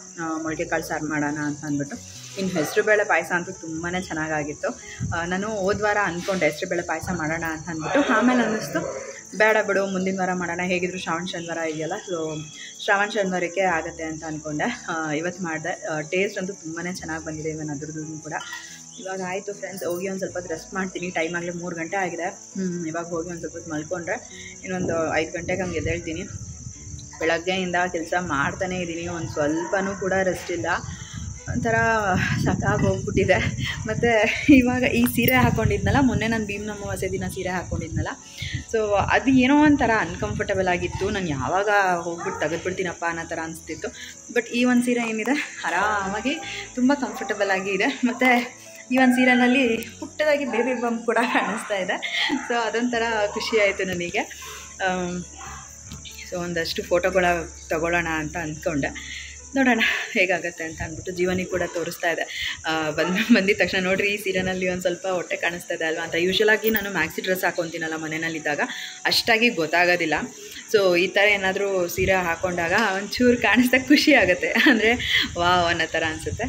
A: ಮೊಳಕೆ ಕಾಳು ಸಾರು ಮಾಡೋಣ ಅಂತ ಅಂದ್ಬಿಟ್ಟು. ಇನ್ನು ಹೆಸರುಬೇಳೆ ಪಾಯಸ ಅಂತೂ ತುಂಬಾ ಚೆನ್ನಾಗಾಗಿತ್ತು. ನಾನು ಹೋದ ವಾರ ಅಂದ್ಕೊಂಡೆ ಹೆಸರುಬೇಳೆ ಪಾಯಸ ಮಾಡೋಣ ಅಂತ ಅಂದ್ಬಿಟ್ಟು. ಆಮೇಲೆ ಅನ್ನಿಸ್ತು ಬೇಡ ಬಿಡು, ಮುಂದಿನ ವಾರ ಮಾಡೋಣ, ಹೇಗಿದ್ರು ಶ್ರಾವಣ ಶನಿವಾರ ಇದೆಯಲ್ಲ, ಸೊ ಶ್ರಾವಣ ಶನಿವಾರಕ್ಕೆ ಆಗುತ್ತೆ ಅಂತ ಅಂದ್ಕೊಂಡೆ. ಇವತ್ತು ಮಾಡಿದೆ. ಟೇಸ್ಟ್ ಅಂತೂ ತುಂಬಾ ಚೆನ್ನಾಗಿ ಬಂದಿದೆ. ಇವನ್ ಅದ್ರದ್ದು ಕೂಡ ಇವಾಗ ಆಯಿತು ಫ್ರೆಂಡ್ಸ್. ಹೋಗಿ ಒಂದು ಸ್ವಲ್ಪ ರೆಸ್ಟ್ ಮಾಡ್ತೀನಿ. ಟೈಮ್ ಆಗಲಿ 3 ಗಂಟೆ ಆಗಿದೆ. ಇವಾಗ ಹೋಗಿ ಒಂದು ಸ್ವಲ್ಪ ಮಲ್ಕೊಂಡ್ರೆ ಇನ್ನೊಂದು 5 ಗಂಟೆಗೆ ಹಂಗೆ ಎದ್ದೇಳ್ತೀನಿ. ಬೆಳಗ್ಗೆಯಿಂದ ಕೆಲಸ ಮಾಡ್ತಾನೇ ಇದ್ದೀನಿ. ಒಂದು ಸ್ವಲ್ಪನೂ ಕೂಡ ರೆಸ್ಟ್ ಇಲ್ಲ. ಒಂಥರ ಸಾಕಾಗಿ ಹೋಗ್ಬಿಟ್ಟಿದೆ. ಮತ್ತು ಇವಾಗ ಈ ಸೀರೆ ಹಾಕ್ಕೊಂಡಿದ್ನಲ್ಲ, ಮೊನ್ನೆ ನಾನು ಭೀಮನ ಅಮಾವಾಸ್ಯೆ ದಿನ ಸೀರೆ ಹಾಕ್ಕೊಂಡಿದ್ನಲ್ಲ, ಸೊ ಅದು ಏನೋ ಒಂಥರ ಅನ್ಕಂಫರ್ಟಬಲ್ ಆಗಿತ್ತು. ನಾನು ಯಾವಾಗ ಹೋಗ್ಬಿಟ್ಟು ತೆಗೆದುಬಿಡ್ತೀನಪ್ಪ ಅನ್ನೋ ಥರ ಅನಿಸ್ತಿತ್ತು. ಬಟ್ ಈ ಒಂದು ಸೀರೆ ಏನಿದೆ ಆರಾಮಾಗಿ ತುಂಬ ಕಂಫರ್ಟಬಲ್ ಆಗಿ ಇದೆ. ಮತ್ತು ಈ ಒಂದು ಸೀರೆನಲ್ಲಿ ಪುಟ್ಟದಾಗಿ ಬೇಬಿ ಬಂಪ್ ಕೂಡ ಕಾಣಿಸ್ತಾ ಇದೆ. ಸೊ ಅದೊಂಥರ ಖುಷಿ ಆಯಿತು ನನಗೆ. ಸೊ ಒಂದಷ್ಟು ಫೋಟೋಗಳ ತಗೊಳ್ಳೋಣ ಅಂತ ಅಂದ್ಕೊಂಡೆ. ನೋಡೋಣ ಹೇಗಾಗುತ್ತೆ ಅಂತ ಅಂದ್ಬಿಟ್ಟು ಜೀವನಿಗೆ ಕೂಡ ತೋರಿಸ್ತಾ ಇದೆ. ಬಂದಿದ್ದ ತಕ್ಷಣ ನೋಡಿರಿ ಈ ಸೀರೆನಲ್ಲಿ ಒಂದು ಸ್ವಲ್ಪ ಹೊಟ್ಟೆ ಕಾಣಿಸ್ತಾ ಇದೆ ಅಲ್ವಾ ಅಂತ. ಯೂಶ್ವಲಾಗಿ ನಾನು ಮ್ಯಾಕ್ಸಿ ಡ್ರೆಸ್ ಹಾಕ್ಕೊತೀನಲ್ಲ ಮನೆಯಲ್ಲಿದ್ದಾಗ, ಅಷ್ಟಾಗಿ ಗೊತ್ತಾಗೋದಿಲ್ಲ. ಸೊ ಈ ಥರ ಏನಾದರೂ ಸೀರೆ ಹಾಕ್ಕೊಂಡಾಗ ಒಂಚೂರು ಕಾಣಿಸ್ದಾಗ ಖುಷಿ ಆಗುತ್ತೆ. ಅಂದರೆ ವಾವ್ ಅನ್ನೋ ಥರ ಅನಿಸುತ್ತೆ.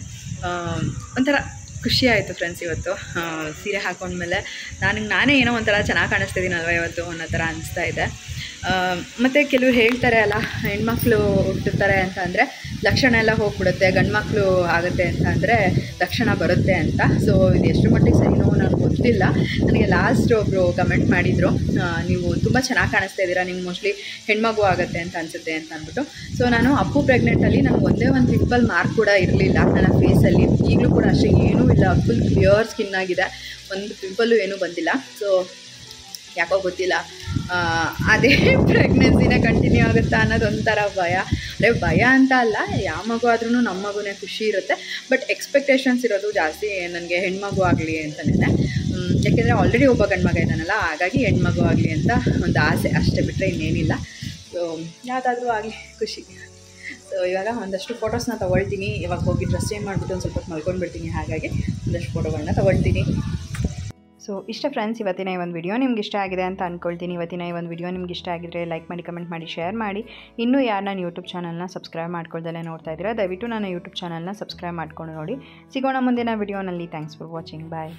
A: ಒಂಥರ ಖುಷಿ ಆಯಿತು ಫ್ರೆಂಡ್ಸ್ ಇವತ್ತು. ಸೀರೆ ಹಾಕ್ಕೊಂಡ್ಮೇಲೆ ನಾನೇ ಏನೋ ಒಂಥರ ಚೆನ್ನಾಗಿ ಕಾಣಿಸ್ತಿದ್ದೀನಲ್ವ ಇವತ್ತು ಅನ್ನೋ ಥರ ಅನಿಸ್ತಾ ಇದೆ. ಮತ್ತು ಕೆಲವರು ಹೇಳ್ತಾರೆ ಅಲ್ಲ, ಹೆಣ್ಮಕ್ಳು ಹುಟ್ಟಿರ್ತಾರೆ ಅಂತ ಅಂದರೆ ಲಕ್ಷಣ ಎಲ್ಲ ಹೋಗ್ಬಿಡುತ್ತೆ, ಗಂಡು ಮಕ್ಕಳು ಆಗುತ್ತೆ ಅಂತ ಅಂದರೆ ಲಕ್ಷಣ ಬರುತ್ತೆ ಅಂತ. ಸೊ ಇದು ಎಷ್ಟು ಮಟ್ಟಿಗೆ ಸರಿನೋ ನನಗೆ ಗೊತ್ತಿಲ್ಲ. ನನಗೆ ಲಾಸ್ಟ್ ಒಬ್ಬರು ಕಮೆಂಟ್ ಮಾಡಿದರು, ನೀವು ತುಂಬ ಚೆನ್ನಾಗಿ ಕಾಣಿಸ್ತಾ ಇದ್ದೀರಾ, ನಿಮ್ಗೆ ಮೋಸ್ಟ್ಲಿ ಹೆಣ್ಮಗು ಆಗುತ್ತೆ ಅಂತ ಅನಿಸುತ್ತೆ ಅಂತ ಅಂದ್ಬಿಟ್ಟು. ಸೊ ನಾನು ಅಪ್ಪು ಪ್ರೆಗ್ನೆಂಟಲ್ಲಿ ನನಗೆ ಒಂದೇ ಒಂದು ಪಿಂಪಲ್ ಮಾರ್ಕ್ ಕೂಡ ಇರಲಿಲ್ಲ ನನ್ನ ಫೇಸಲ್ಲಿ. ಈಗಲೂ ಕೂಡ ಅಷ್ಟೇ ಏನೂ ಇಲ್ಲ, ಫುಲ್ ಕ್ಲಿಯರ್ ಸ್ಕಿನ್ ಆಗಿದೆ, ಒಂದು ಪಿಂಪಲ್ಲು ಏನೂ ಬಂದಿಲ್ಲ. ಸೊ ಯಾಕೋ ಗೊತ್ತಿಲ್ಲ, ಅದೇ ಪ್ರೆಗ್ನೆನ್ಸಿನೇ ಕಂಟಿನ್ಯೂ ಆಗುತ್ತಾ ಅನ್ನೋದೊಂಥರ ಭಯ. ಅಂದರೆ ಭಯ ಅಂತ ಅಲ್ಲ, ಯಾವ ಮಗು ಆದ್ರೂ ನಮ್ಮ ಮಗುನೇ ಖುಷಿ ಇರುತ್ತೆ. ಬಟ್ ಎಕ್ಸ್ಪೆಕ್ಟೇಷನ್ಸ್ ಇರೋದು ಜಾಸ್ತಿ ನನಗೆ ಹೆಣ್ಮಗು ಆಗಲಿ ಅಂತಲೇ. ಯಾಕೆಂದರೆ ಆಲ್ರೆಡಿ ಒಬ್ಬ ಗಂಡು ಮಗ ಇದ್ದಾನಲ್ಲ, ಹಾಗಾಗಿ ಹೆಣ್ಮಗು ಆಗಲಿ ಅಂತ ಒಂದು ಆಸೆ, ಅಷ್ಟೇ ಬಿಟ್ಟರೆ ಇನ್ನೇನಿಲ್ಲ. ಸೊ ಯಾವುದಾದ್ರೂ ಆಗಲಿ ಖುಷಿ. ಸೊ ಇವಾಗ ಒಂದಷ್ಟು ಫೋಟೋಸ್ನ ತೊಗೊಳ್ತೀನಿ. ಇವಾಗ ಹೋಗಿ ಡ್ರೆಸ್ ಚೇಂಜ್ ಮಾಡಿಬಿಟ್ಟು ಒಂದು ಸ್ವಲ್ಪ ಮಲ್ಕೊಂಡ್ಬಿಡ್ತೀನಿ. ಹಾಗಾಗಿ ಒಂದಷ್ಟು ಫೋಟೋಗಳನ್ನ ತೊಗೊಳ್ತೀನಿ. ಸೊ ಇಷ್ಟ ಫ್ರೆಂಡ್ಸ್, ಇವತ್ತಿನ ಈ ಒಂದು ವಿಡಿಯೋ ನಿಮ್ಗೆ ಇಷ್ಟ ಆಗಿದೆ ಅಂತ ಅಂದ್ಕೊಳ್ತೀನಿ. ಇವತ್ತಿನ ಈ ಒಂದು ವಿಡಿಯೋ ನಿಮ್ಗೆ ಇಷ್ಟ ಆಗಿದ್ರೆ ಲೈಕ್ ಮಾಡಿ, ಕಮೆಂಟ್ ಮಾಡಿ, ಶೇರ್ ಮಾಡಿ. ಇನ್ನೂ ಯಾರು ನಾನು ಯೂಟ್ಯೂಬ್ ಚಾನಲ್ನ ಸಬ್ಸ್ಕ್ರೈಬ್ ಮಾಡ್ಕೊಳ್ದಲ್ಲೇ ನೋಡ್ತಾ ಇದ್ದೀರಾ, ದಯವಿಟ್ಟು ನನ್ನ ಯೂಟ್ಯೂಬ್ ಚಾನಲ್ನ ಸಬ್ಸ್ಕ್ರೈಬ್ ಮಾಡ್ಕೊಂಡು ನೋಡಿ. ಸಿಗೋಣ ಮುಂದಿನ ವಿಡಿಯೋನಲ್ಲಿ. Thanks for watching. ಬಾಯ್.